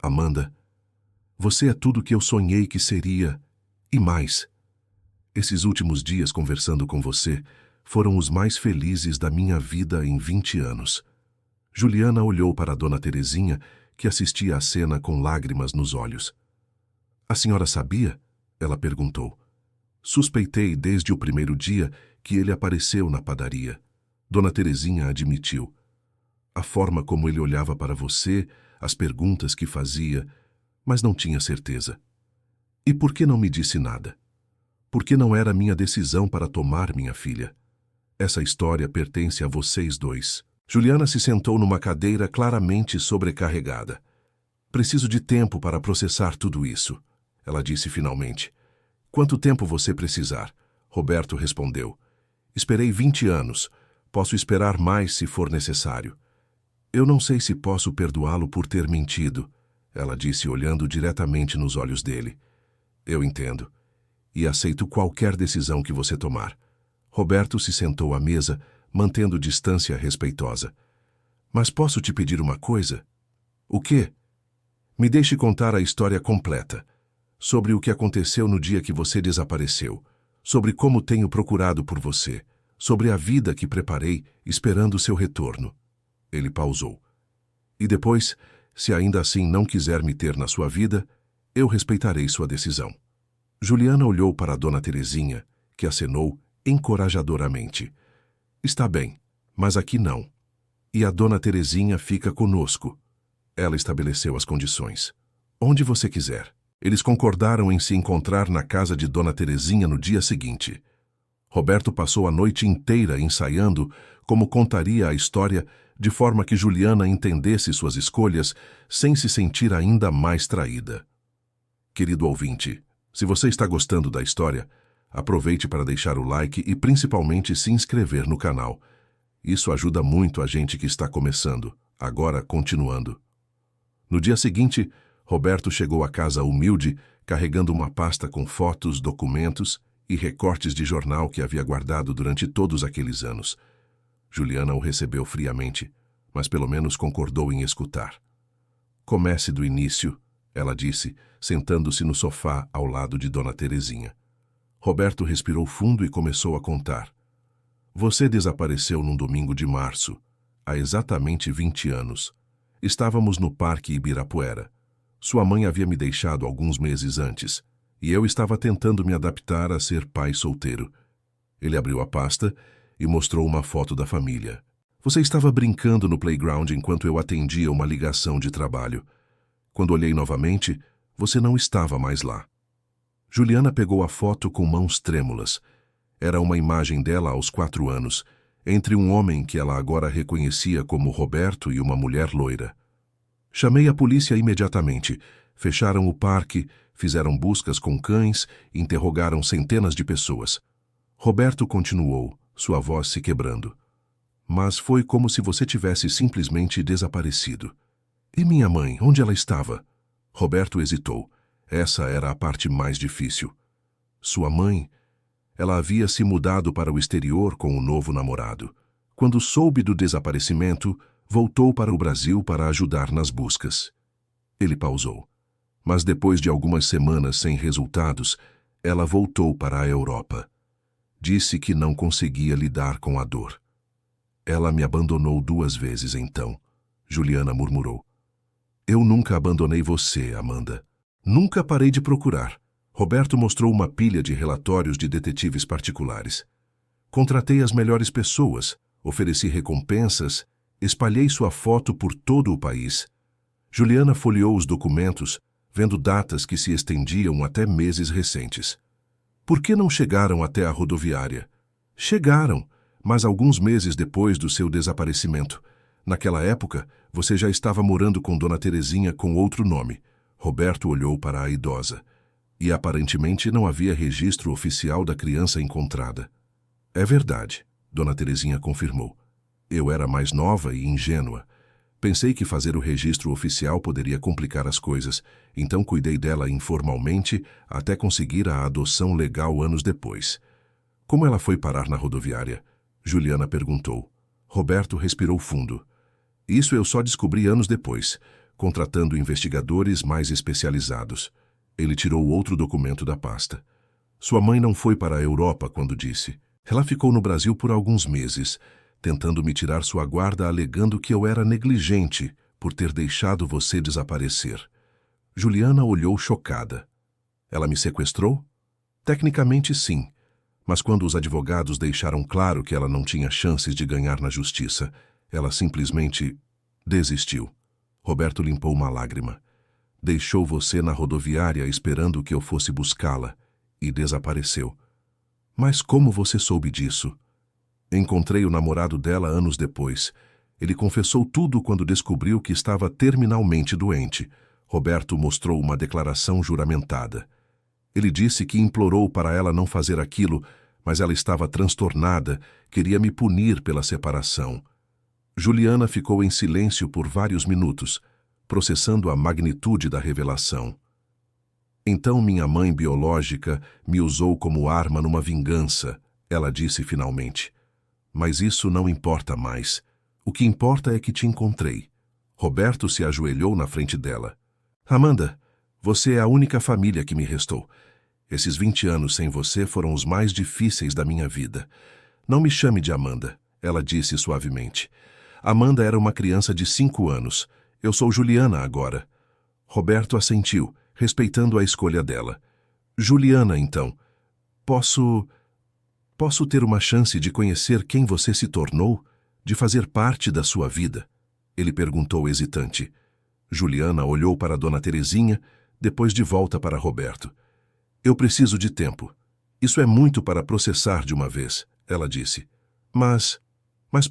Amanda, você é tudo que eu sonhei que seria, e mais. Esses últimos dias conversando com você foram os mais felizes da minha vida em 20 anos. Juliana olhou para Dona Terezinha, que assistia à cena com lágrimas nos olhos. A senhora sabia? Ela perguntou. Suspeitei desde o primeiro dia que ele apareceu na padaria. Dona Terezinha admitiu. A forma como ele olhava para você, as perguntas que fazia, mas não tinha certeza. E por que não me disse nada? Porque não era minha decisão para tomar minha filha. Essa história pertence a vocês dois. Juliana se sentou numa cadeira claramente sobrecarregada. Preciso de tempo para processar tudo isso, ela disse finalmente. Quanto tempo você precisar? Roberto respondeu. Esperei 20 anos. Posso esperar mais se for necessário. Eu não sei se posso perdoá-lo por ter mentido, ela disse olhando diretamente nos olhos dele. Eu entendo. E aceito qualquer decisão que você tomar. Roberto se sentou à mesa, mantendo distância respeitosa. Mas posso te pedir uma coisa? O quê? Me deixe contar a história completa. Sobre o que aconteceu no dia que você desapareceu. Sobre como tenho procurado por você. Sobre a vida que preparei, esperando seu retorno. Ele pausou. E depois, se ainda assim não quiser me ter na sua vida, eu respeitarei sua decisão. Juliana olhou para a Dona Terezinha, que acenou encorajadoramente. Está bem, mas aqui não. E a Dona Terezinha fica conosco. Ela estabeleceu as condições. Onde você quiser. Eles concordaram em se encontrar na casa de Dona Terezinha no dia seguinte. Roberto passou a noite inteira ensaiando como contaria a história de forma que Juliana entendesse suas escolhas sem se sentir ainda mais traída. Querido ouvinte, se você está gostando da história, aproveite para deixar o like e principalmente se inscrever no canal. Isso ajuda muito a gente que está começando, agora continuando. No dia seguinte, Roberto chegou à casa humilde, carregando uma pasta com fotos, documentos e recortes de jornal que havia guardado durante todos aqueles anos. Juliana o recebeu friamente, mas pelo menos concordou em escutar. Comece do início, ela disse, sentando-se no sofá ao lado de Dona Terezinha. Roberto respirou fundo e começou a contar. Você desapareceu num domingo de março, há exatamente 20 anos. Estávamos no Parque Ibirapuera. Sua mãe havia me deixado alguns meses antes, e eu estava tentando me adaptar a ser pai solteiro. Ele abriu a pasta e mostrou uma foto da família. Você estava brincando no playground enquanto eu atendia uma ligação de trabalho. Quando olhei novamente, você não estava mais lá. Juliana pegou a foto com mãos trêmulas. Era uma imagem dela aos 4 anos, entre um homem que ela agora reconhecia como Roberto e uma mulher loira. Chamei a polícia imediatamente. Fecharam o parque, fizeram buscas com cães, interrogaram centenas de pessoas. Roberto continuou, sua voz se quebrando. Mas foi como se você tivesse simplesmente desaparecido. E minha mãe, onde ela estava? Roberto hesitou. Essa era a parte mais difícil. Sua mãe? Ela havia se mudado para o exterior com o novo namorado. Quando soube do desaparecimento, voltou para o Brasil para ajudar nas buscas. Ele pausou. Mas depois de algumas semanas sem resultados, ela voltou para a Europa. Disse que não conseguia lidar com a dor. Ela me abandonou 2 vezes então, Juliana murmurou. Eu nunca abandonei você, Amanda. Nunca parei de procurar. Roberto mostrou uma pilha de relatórios de detetives particulares. Contratei as melhores pessoas, ofereci recompensas, espalhei sua foto por todo o país. Juliana folheou os documentos, vendo datas que se estendiam até meses recentes. Por que não chegaram até a rodoviária? Chegaram, mas alguns meses depois do seu desaparecimento. Naquela época, você já estava morando com Dona Terezinha com outro nome. Roberto olhou para a idosa. E aparentemente não havia registro oficial da criança encontrada. É verdade, Dona Terezinha confirmou. Eu era mais nova e ingênua. Pensei que fazer o registro oficial poderia complicar as coisas, então cuidei dela informalmente até conseguir a adoção legal anos depois. Como ela foi parar na rodoviária? Juliana perguntou. Roberto respirou fundo. Isso eu só descobri anos depois, contratando investigadores mais especializados. Ele tirou outro documento da pasta. Sua mãe não foi para a Europa quando disse. Ela ficou no Brasil por alguns meses, tentando me tirar sua guarda alegando que eu era negligente por ter deixado você desaparecer. Juliana olhou chocada. Ela me sequestrou? Tecnicamente sim, mas quando os advogados deixaram claro que ela não tinha chances de ganhar na justiça, ela simplesmente desistiu. Roberto limpou uma lágrima. Deixou você na rodoviária esperando que eu fosse buscá-la e desapareceu. Mas como você soube disso? Encontrei o namorado dela anos depois. Ele confessou tudo quando descobriu que estava terminalmente doente. Roberto mostrou uma declaração juramentada. Ele disse que implorou para ela não fazer aquilo, mas ela estava transtornada, queria me punir pela separação. Juliana ficou em silêncio por vários minutos, processando a magnitude da revelação. Então minha mãe biológica me usou como arma numa vingança, ela disse finalmente. Mas isso não importa mais. O que importa é que te encontrei. Roberto se ajoelhou na frente dela. Amanda, você é a única família que me restou. Esses 20 anos sem você foram os mais difíceis da minha vida. Não me chame de Amanda, ela disse suavemente. Amanda era uma criança de 5 anos. Eu sou Juliana agora. Roberto assentiu, respeitando a escolha dela. Juliana, então. Posso ter uma chance de conhecer quem você se tornou? De fazer parte da sua vida? Ele perguntou hesitante. Juliana olhou para Dona Terezinha, depois de volta para Roberto. Eu preciso de tempo. Isso é muito para processar de uma vez, ela disse. Mas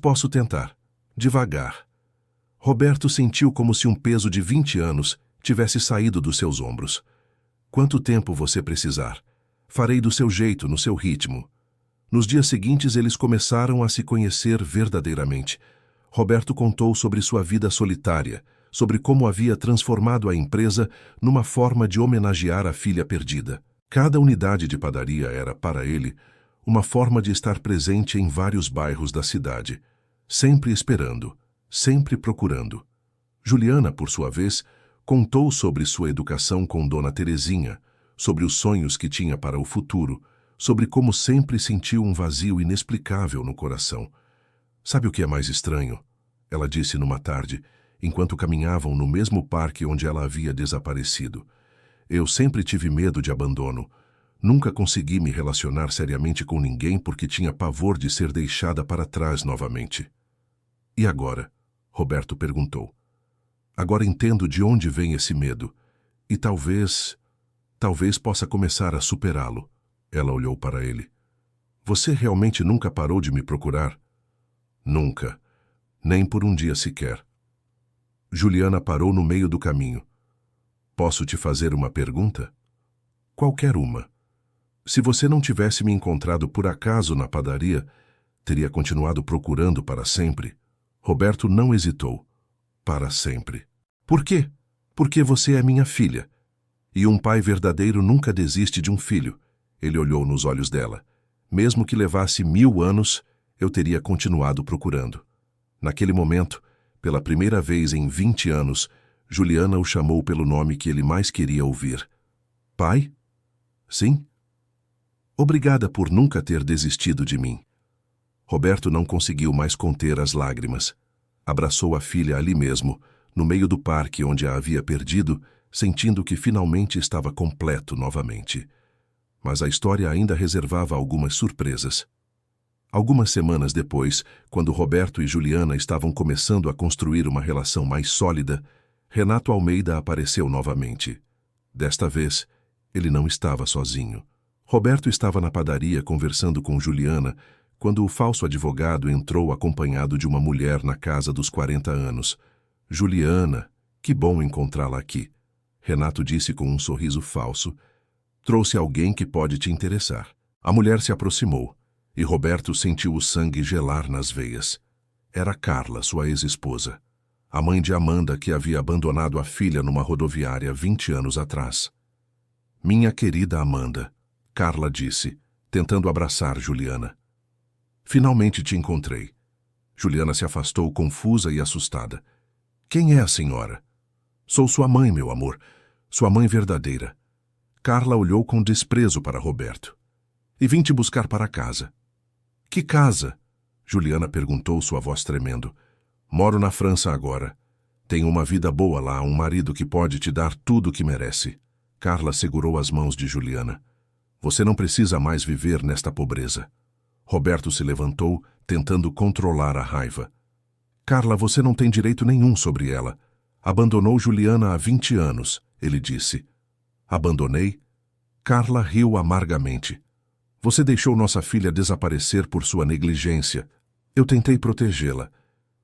posso tentar. Devagar. Roberto sentiu como se um peso de 20 anos tivesse saído dos seus ombros. Quanto tempo você precisar? Farei do seu jeito, no seu ritmo. Nos dias seguintes, eles começaram a se conhecer verdadeiramente. Roberto contou sobre sua vida solitária, sobre como havia transformado a empresa numa forma de homenagear a filha perdida. Cada unidade de padaria era, para ele, uma forma de estar presente em vários bairros da cidade, sempre esperando, sempre procurando. Juliana, por sua vez, contou sobre sua educação com Dona Terezinha, sobre os sonhos que tinha para o futuro, sobre como sempre sentiu um vazio inexplicável no coração. Sabe o que é mais estranho? Ela disse numa tarde, enquanto caminhavam no mesmo parque onde ela havia desaparecido. Eu sempre tive medo de abandono. Nunca consegui me relacionar seriamente com ninguém porque tinha pavor de ser deixada para trás novamente. E agora? Roberto perguntou. Agora entendo de onde vem esse medo. E talvez possa começar a superá-lo. Ela olhou para ele. Você realmente nunca parou de me procurar? Nunca. Nem por um dia sequer. Juliana parou no meio do caminho. Posso te fazer uma pergunta? Qualquer uma. Se você não tivesse me encontrado por acaso na padaria, teria continuado procurando para sempre? Roberto não hesitou. Para sempre. Por quê? Porque você é minha filha. E um pai verdadeiro nunca desiste de um filho. Ele olhou nos olhos dela. Mesmo que levasse 1000 anos, eu teria continuado procurando. Naquele momento, pela primeira vez em 20 anos, Juliana o chamou pelo nome que ele mais queria ouvir. Pai? Sim? Obrigada por nunca ter desistido de mim. Roberto não conseguiu mais conter as lágrimas. Abraçou a filha ali mesmo, no meio do parque onde a havia perdido, sentindo que finalmente estava completo novamente. Mas a história ainda reservava algumas surpresas. Algumas semanas depois, quando Roberto e Juliana estavam começando a construir uma relação mais sólida, Renato Almeida apareceu novamente. Desta vez, ele não estava sozinho. Roberto estava na padaria conversando com Juliana quando o falso advogado entrou acompanhado de uma mulher na casa dos 40 anos. Juliana, que bom encontrá-la aqui. Renato disse com um sorriso falso. Trouxe alguém que pode te interessar. A mulher se aproximou e Roberto sentiu o sangue gelar nas veias. Era Carla, sua ex-esposa, a mãe de Amanda que havia abandonado a filha numa rodoviária 20 anos atrás. Minha querida Amanda, Carla disse, tentando abraçar Juliana. Finalmente te encontrei. Juliana se afastou confusa e assustada. Quem é a senhora? Sou sua mãe, meu amor, sua mãe verdadeira. Carla olhou com desprezo para Roberto. E vim te buscar para casa. Que casa? Juliana perguntou, sua voz tremendo. Moro na França agora. Tenho uma vida boa lá, um marido que pode te dar tudo o que merece. Carla segurou as mãos de Juliana. Você não precisa mais viver nesta pobreza. Roberto se levantou, tentando controlar a raiva. Carla, você não tem direito nenhum sobre ela. Abandonou Juliana há 20 anos, ele disse. Abandonei? Carla riu amargamente. Você deixou nossa filha desaparecer por sua negligência. Eu tentei protegê-la,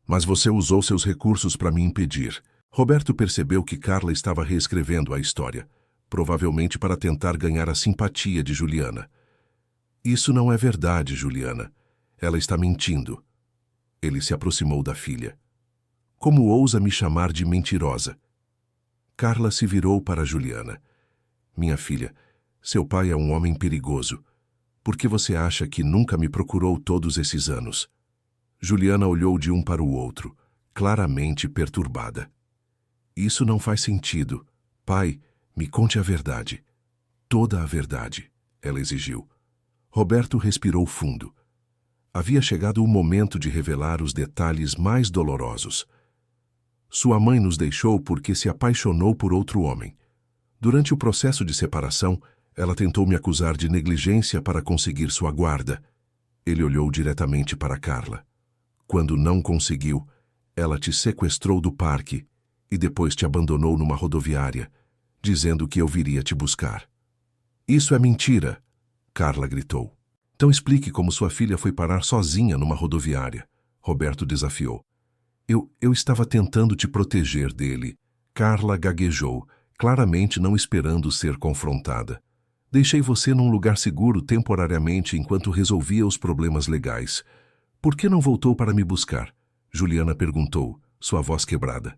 mas você usou seus recursos para me impedir. Roberto percebeu que Carla estava reescrevendo a história, provavelmente para tentar ganhar a simpatia de Juliana. Isso não é verdade, Juliana. Ela está mentindo. Ele se aproximou da filha. Como ousa me chamar de mentirosa? Carla se virou para Juliana. Minha filha, seu pai é um homem perigoso. Por que você acha que nunca me procurou todos esses anos? Juliana olhou de um para o outro, claramente perturbada. Isso não faz sentido. Pai, me conte a verdade. Toda a verdade, ela exigiu. Roberto respirou fundo. Havia chegado o momento de revelar os detalhes mais dolorosos. Sua mãe nos deixou porque se apaixonou por outro homem. Durante o processo de separação, ela tentou me acusar de negligência para conseguir sua guarda. Ele olhou diretamente para Carla. Quando não conseguiu, ela te sequestrou do parque e depois te abandonou numa rodoviária, dizendo que eu viria te buscar. Isso é mentira, Carla gritou. Então explique como sua filha foi parar sozinha numa rodoviária, Roberto desafiou. Eu estava tentando te proteger dele. Carla gaguejou, claramente não esperando ser confrontada. Deixei você num lugar seguro temporariamente enquanto resolvia os problemas legais. Por que não voltou para me buscar? Juliana perguntou, sua voz quebrada.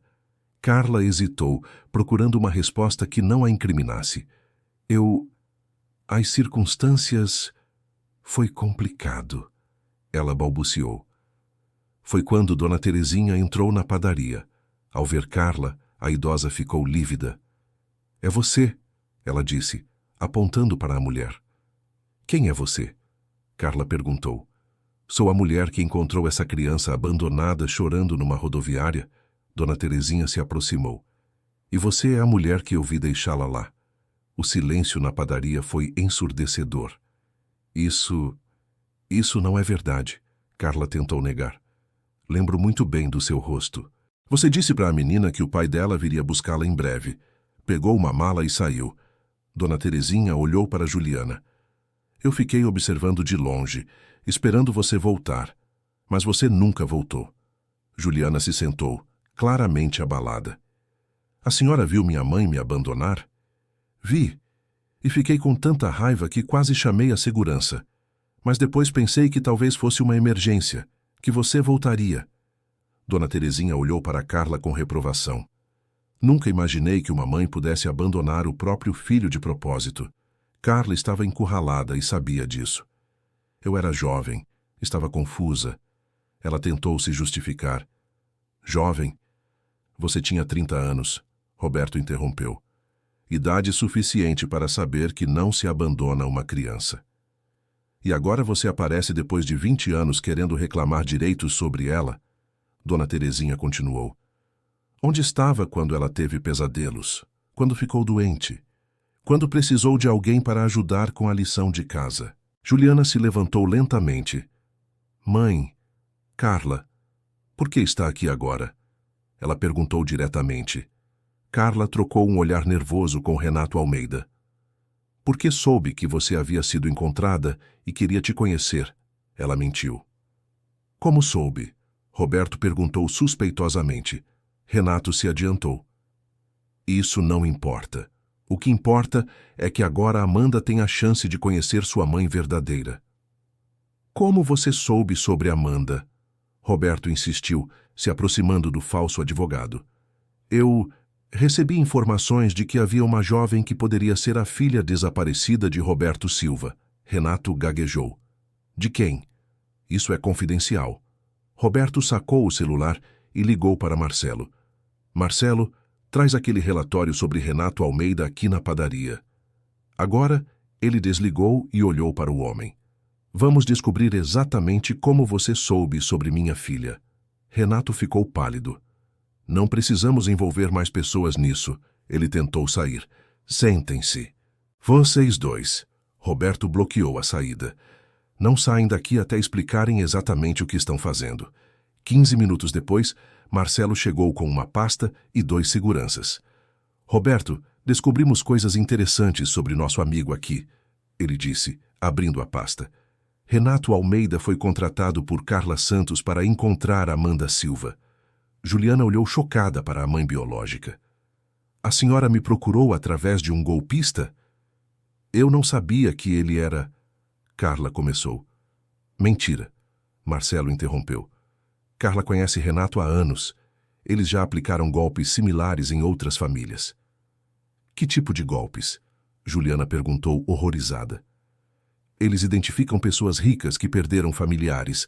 Carla hesitou, procurando uma resposta que não a incriminasse. As circunstâncias... Foi complicado, ela balbuciou. Foi quando Dona Terezinha entrou na padaria. Ao ver Carla, a idosa ficou lívida. É você, ela disse, apontando para a mulher. Quem é você? Carla perguntou. Sou a mulher que encontrou essa criança abandonada chorando numa rodoviária. Dona Terezinha se aproximou. E você é a mulher que eu vi deixá-la lá. O silêncio na padaria foi ensurdecedor. Isso não é verdade, Carla tentou negar. Lembro muito bem do seu rosto. Você disse para a menina que o pai dela viria buscá-la em breve. Pegou uma mala e saiu. Dona Terezinha olhou para Juliana. Eu fiquei observando de longe, esperando você voltar. Mas você nunca voltou. Juliana se sentou, claramente abalada. A senhora viu minha mãe me abandonar? Vi. E fiquei com tanta raiva que quase chamei a segurança. Mas depois pensei que talvez fosse uma emergência, que você voltaria. Dona Terezinha olhou para Carla com reprovação. Nunca imaginei que uma mãe pudesse abandonar o próprio filho de propósito. Carla estava encurralada e sabia disso. Eu era jovem, Estava confusa. Ela tentou se justificar. Jovem, você tinha 30 anos, Roberto interrompeu. Idade suficiente para saber que não se abandona uma criança. E agora você aparece depois de 20 anos querendo reclamar direitos sobre ela? Dona Terezinha continuou. Onde estava quando ela teve pesadelos? Quando ficou doente? Quando precisou de alguém para ajudar com a lição de casa? Juliana se levantou lentamente. Mãe, Carla, por que está aqui agora? Ela perguntou diretamente. Carla trocou um olhar nervoso com Renato Almeida. Porque soube que você havia sido encontrada e queria te conhecer. Ela mentiu. Como soube? Roberto perguntou suspeitosamente. Renato se adiantou. Isso não importa. O que importa é que agora Amanda tem a chance de conhecer sua mãe verdadeira. Como você soube sobre Amanda? Roberto insistiu, se aproximando do falso advogado. Eu recebi informações de que havia uma jovem que poderia ser a filha desaparecida de Roberto Silva. Renato gaguejou. De quem? Isso é confidencial. Roberto sacou o celular e ligou para Marcelo. Marcelo, traz aquele relatório sobre Renato Almeida aqui na padaria. Agora, ele desligou e olhou para o homem. Vamos descobrir exatamente como você soube sobre minha filha. Renato ficou pálido. Não precisamos envolver mais pessoas nisso. Ele tentou sair. Sentem-se. Vocês dois. Roberto bloqueou a saída. Não saem daqui até explicarem exatamente o que estão fazendo. 15 minutos depois, Marcelo chegou com uma pasta e 2 seguranças. Roberto, descobrimos coisas interessantes sobre nosso amigo aqui, ele disse, abrindo a pasta. Renato Almeida foi contratado por Carla Santos para encontrar Amanda Silva. Juliana olhou chocada para a mãe biológica. A senhora me procurou através de um golpista? Eu não sabia que ele era... Carla começou. Mentira. Marcelo interrompeu. Carla conhece Renato há anos. Eles já aplicaram golpes similares em outras famílias. Que tipo de golpes? Juliana perguntou, horrorizada. Eles identificam pessoas ricas que perderam familiares.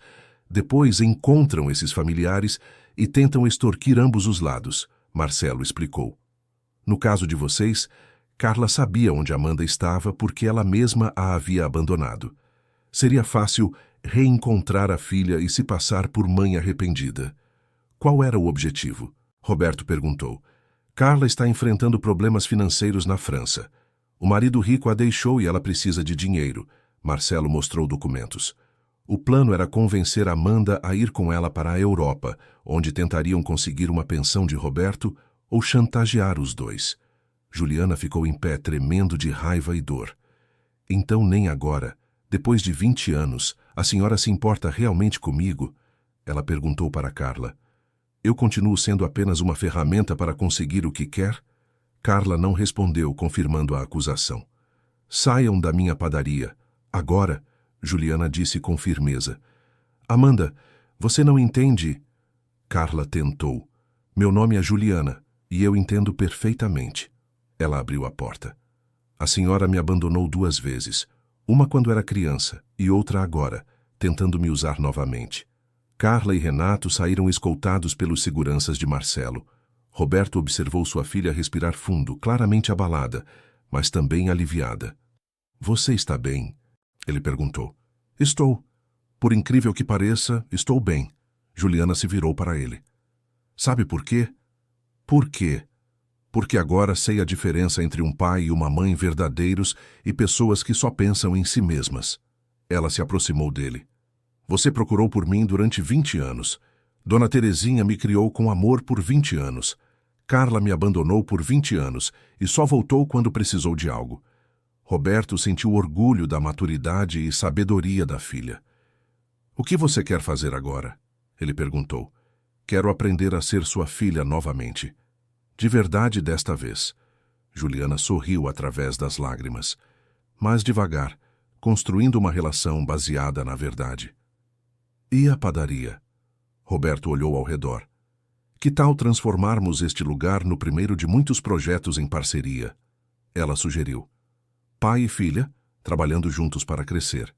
Depois encontram esses familiares e tentam extorquir ambos os lados, Marcelo explicou. No caso de vocês, Carla sabia onde Amanda estava porque ela mesma a havia abandonado. Seria fácil reencontrar a filha e se passar por mãe arrependida. Qual era o objetivo? Roberto perguntou. Carla está enfrentando problemas financeiros na França. O marido rico a deixou e ela precisa de dinheiro. Marcelo mostrou documentos. O plano era convencer Amanda a ir com ela para a Europa, onde tentariam conseguir uma pensão de Roberto ou chantagear os dois. Juliana ficou em pé, tremendo de raiva e dor. Então nem agora, depois de 20 anos, a senhora se importa realmente comigo? Ela perguntou para Carla. Eu continuo sendo apenas uma ferramenta para conseguir o que quer? Carla não respondeu, confirmando a acusação. Saiam da minha padaria. Agora, Juliana disse com firmeza. Amanda, você não entende? Carla tentou. Meu nome é Juliana, e eu entendo perfeitamente. Ela abriu a porta. A senhora me abandonou 2 vezes. Uma quando era criança e outra agora, tentando me usar novamente. Carla e Renato saíram escoltados pelos seguranças de Marcelo. Roberto observou sua filha respirar fundo, claramente abalada, mas também aliviada. Você está bem? Ele perguntou. Estou. Por incrível que pareça, estou bem. Juliana se virou para ele. Sabe por quê? Por quê? Porque agora sei a diferença entre um pai e uma mãe verdadeiros e pessoas que só pensam em si mesmas. Ela se aproximou dele. Você procurou por mim durante 20 anos. Dona Terezinha me criou com amor por 20 anos. Carla me abandonou por 20 anos e só voltou quando precisou de algo. Roberto sentiu orgulho da maturidade e sabedoria da filha. O que você quer fazer agora? Ele perguntou. Quero aprender a ser sua filha novamente. De verdade desta vez. Juliana sorriu através das lágrimas. Mas devagar, construindo uma relação baseada na verdade. E a padaria? Roberto olhou ao redor. Que tal transformarmos este lugar no primeiro de muitos projetos em parceria? Ela sugeriu. Pai e filha, trabalhando juntos para crescer.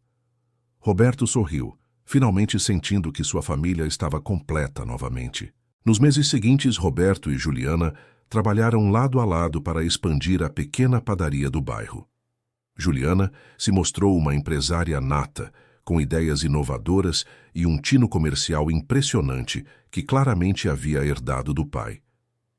Roberto sorriu, finalmente sentindo que sua família estava completa novamente. Nos meses seguintes, Roberto e Juliana trabalharam lado a lado para expandir a pequena padaria do bairro. Juliana se mostrou uma empresária nata, com ideias inovadoras e um tino comercial impressionante que claramente havia herdado do pai.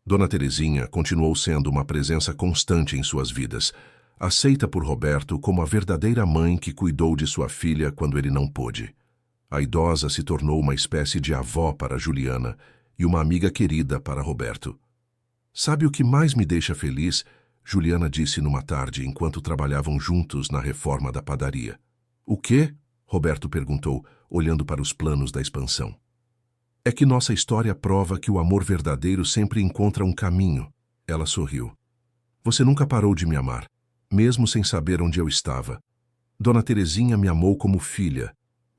Dona Terezinha continuou sendo uma presença constante em suas vidas, aceita por Roberto como a verdadeira mãe que cuidou de sua filha quando ele não pôde. A idosa se tornou uma espécie de avó para Juliana e uma amiga querida para Roberto. "Sabe o que mais me deixa feliz?" Juliana disse numa tarde enquanto trabalhavam juntos na reforma da padaria. "O quê?" Roberto perguntou, olhando para os planos da expansão. "É que nossa história prova que o amor verdadeiro sempre encontra um caminho." Ela sorriu. "Você nunca parou de me amar, mesmo sem saber onde eu estava. Dona Terezinha me amou como filha,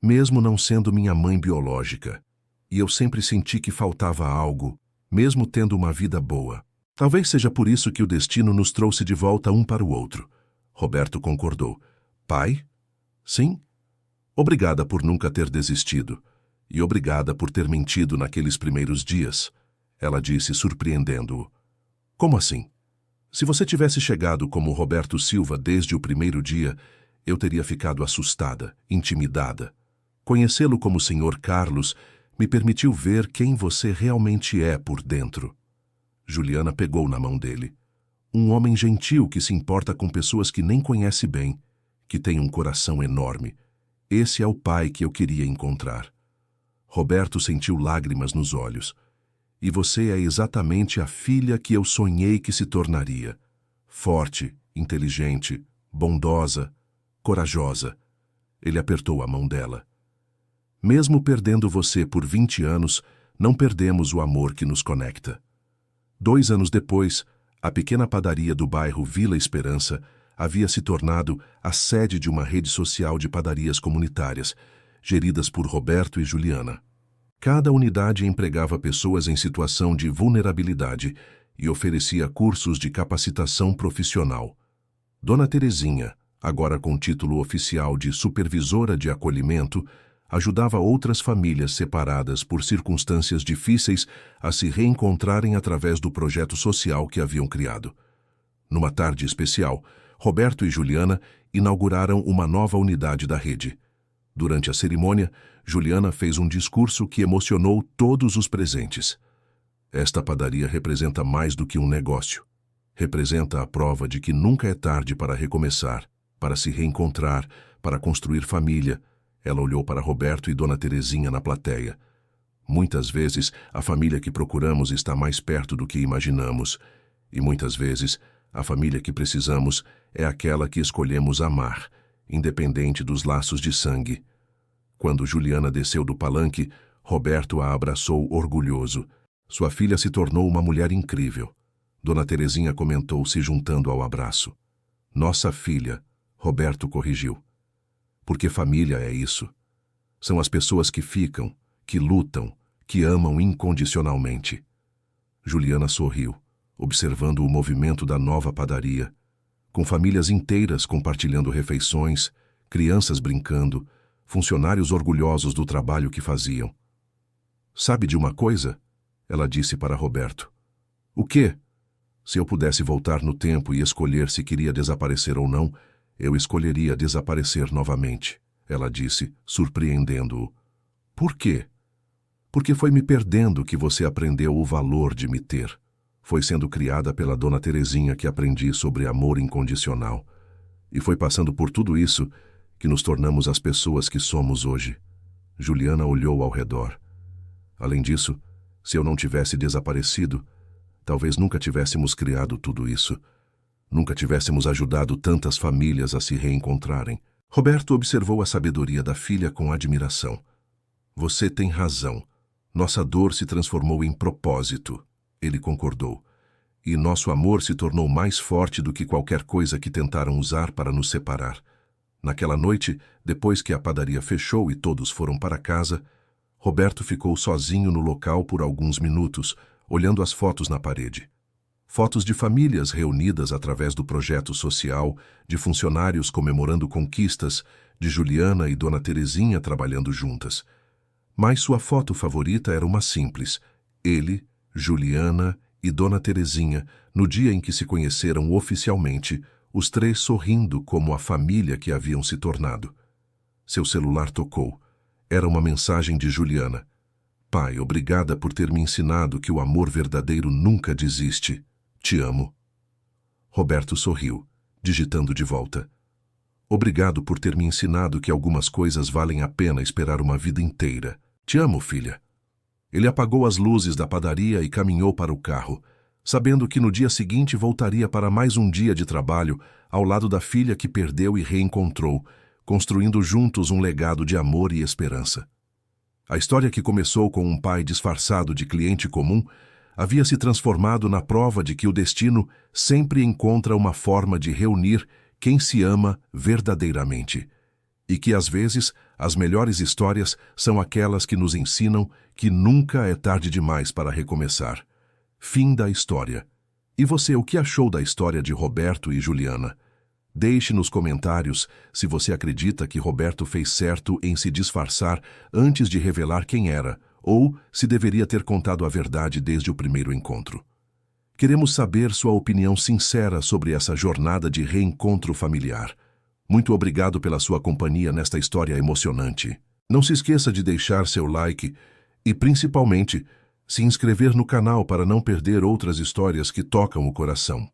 mesmo não sendo minha mãe biológica. E eu sempre senti que faltava algo, mesmo tendo uma vida boa. Talvez seja por isso que o destino nos trouxe de volta um para o outro." Roberto concordou. "Pai? Sim? Obrigada por nunca ter desistido. E obrigada por ter mentido naqueles primeiros dias." Ela disse, surpreendendo-o. "Como assim? Se você tivesse chegado como Roberto Silva desde o primeiro dia, eu teria ficado assustada, intimidada. Conhecê-lo como Sr. Carlos me permitiu ver quem você realmente é por dentro." Juliana pegou na mão dele. "Um homem gentil que se importa com pessoas que nem conhece bem, que tem um coração enorme. Esse é o pai que eu queria encontrar." Roberto sentiu lágrimas nos olhos. "E você é exatamente a filha que eu sonhei que se tornaria. Forte, inteligente, bondosa, corajosa." Ele apertou a mão dela. "Mesmo perdendo você por 20 anos, não perdemos o amor que nos conecta." 2 anos depois, a pequena padaria do bairro Vila Esperança havia se tornado a sede de uma rede social de padarias comunitárias, geridas por Roberto e Juliana. Cada unidade empregava pessoas em situação de vulnerabilidade e oferecia cursos de capacitação profissional. Dona Terezinha, agora com título oficial de supervisora de acolhimento, ajudava outras famílias separadas por circunstâncias difíceis a se reencontrarem através do projeto social que haviam criado. Numa tarde especial, Roberto e Juliana inauguraram uma nova unidade da rede. Durante a cerimônia, Juliana fez um discurso que emocionou todos os presentes. "Esta padaria representa mais do que um negócio. Representa a prova de que nunca é tarde para recomeçar, para se reencontrar, para construir família." Ela olhou para Roberto e Dona Terezinha na plateia. "Muitas vezes, a família que procuramos está mais perto do que imaginamos. E muitas vezes, a família que precisamos é aquela que escolhemos amar, independente dos laços de sangue." Quando Juliana desceu do palanque, Roberto a abraçou orgulhoso. Sua filha se tornou uma mulher incrível. Dona Terezinha comentou, se juntando ao abraço. "Nossa filha", Roberto corrigiu. "Porque família é isso. São as pessoas que ficam, que lutam, que amam incondicionalmente." Juliana sorriu, observando o movimento da nova padaria, com famílias inteiras compartilhando refeições, crianças brincando, funcionários orgulhosos do trabalho que faziam. "Sabe de uma coisa?" ela disse para Roberto. "O quê?" "Se eu pudesse voltar no tempo e escolher se queria desaparecer ou não, eu escolheria desaparecer novamente," ela disse, surpreendendo-o. "Por quê?" "Porque foi me perdendo que você aprendeu o valor de me ter. Foi sendo criada pela Dona Terezinha que aprendi sobre amor incondicional. E foi passando por tudo isso que nos tornamos as pessoas que somos hoje." Juliana olhou ao redor. "Além disso, se eu não tivesse desaparecido, talvez nunca tivéssemos criado tudo isso. Nunca tivéssemos ajudado tantas famílias a se reencontrarem." Roberto observou a sabedoria da filha com admiração. "Você tem razão. Nossa dor se transformou em propósito." Ele concordou. "E nosso amor se tornou mais forte do que qualquer coisa que tentaram usar para nos separar." Naquela noite, depois que a padaria fechou e todos foram para casa, Roberto ficou sozinho no local por alguns minutos, olhando as fotos na parede. Fotos de famílias reunidas através do projeto social, de funcionários comemorando conquistas, de Juliana e Dona Terezinha trabalhando juntas. Mas sua foto favorita era uma simples: ele, Juliana e Dona Terezinha, no dia em que se conheceram oficialmente, os três sorrindo como a família que haviam se tornado. Seu celular tocou. Era uma mensagem de Juliana. Pai, obrigada por ter me ensinado que o amor verdadeiro nunca desiste. Te amo. Roberto sorriu, digitando de volta. Obrigado por ter me ensinado que algumas coisas valem a pena esperar uma vida inteira. Te amo, filha. Ele apagou as luzes da padaria e caminhou para o carro, sabendo que no dia seguinte voltaria para mais um dia de trabalho ao lado da filha que perdeu e reencontrou, construindo juntos um legado de amor e esperança. A história que começou com um pai disfarçado de cliente comum havia se transformado na prova de que o destino sempre encontra uma forma de reunir quem se ama verdadeiramente, e que, às vezes, as melhores histórias são aquelas que nos ensinam que nunca é tarde demais para recomeçar. Fim da história. E você, o que achou da história de Roberto e Juliana? Deixe nos comentários se você acredita que Roberto fez certo em se disfarçar antes de revelar quem era, ou se deveria ter contado a verdade desde o primeiro encontro. Queremos saber sua opinião sincera sobre essa jornada de reencontro familiar. Muito obrigado pela sua companhia nesta história emocionante. Não se esqueça de deixar seu like e, principalmente, se inscrever no canal para não perder outras histórias que tocam o coração.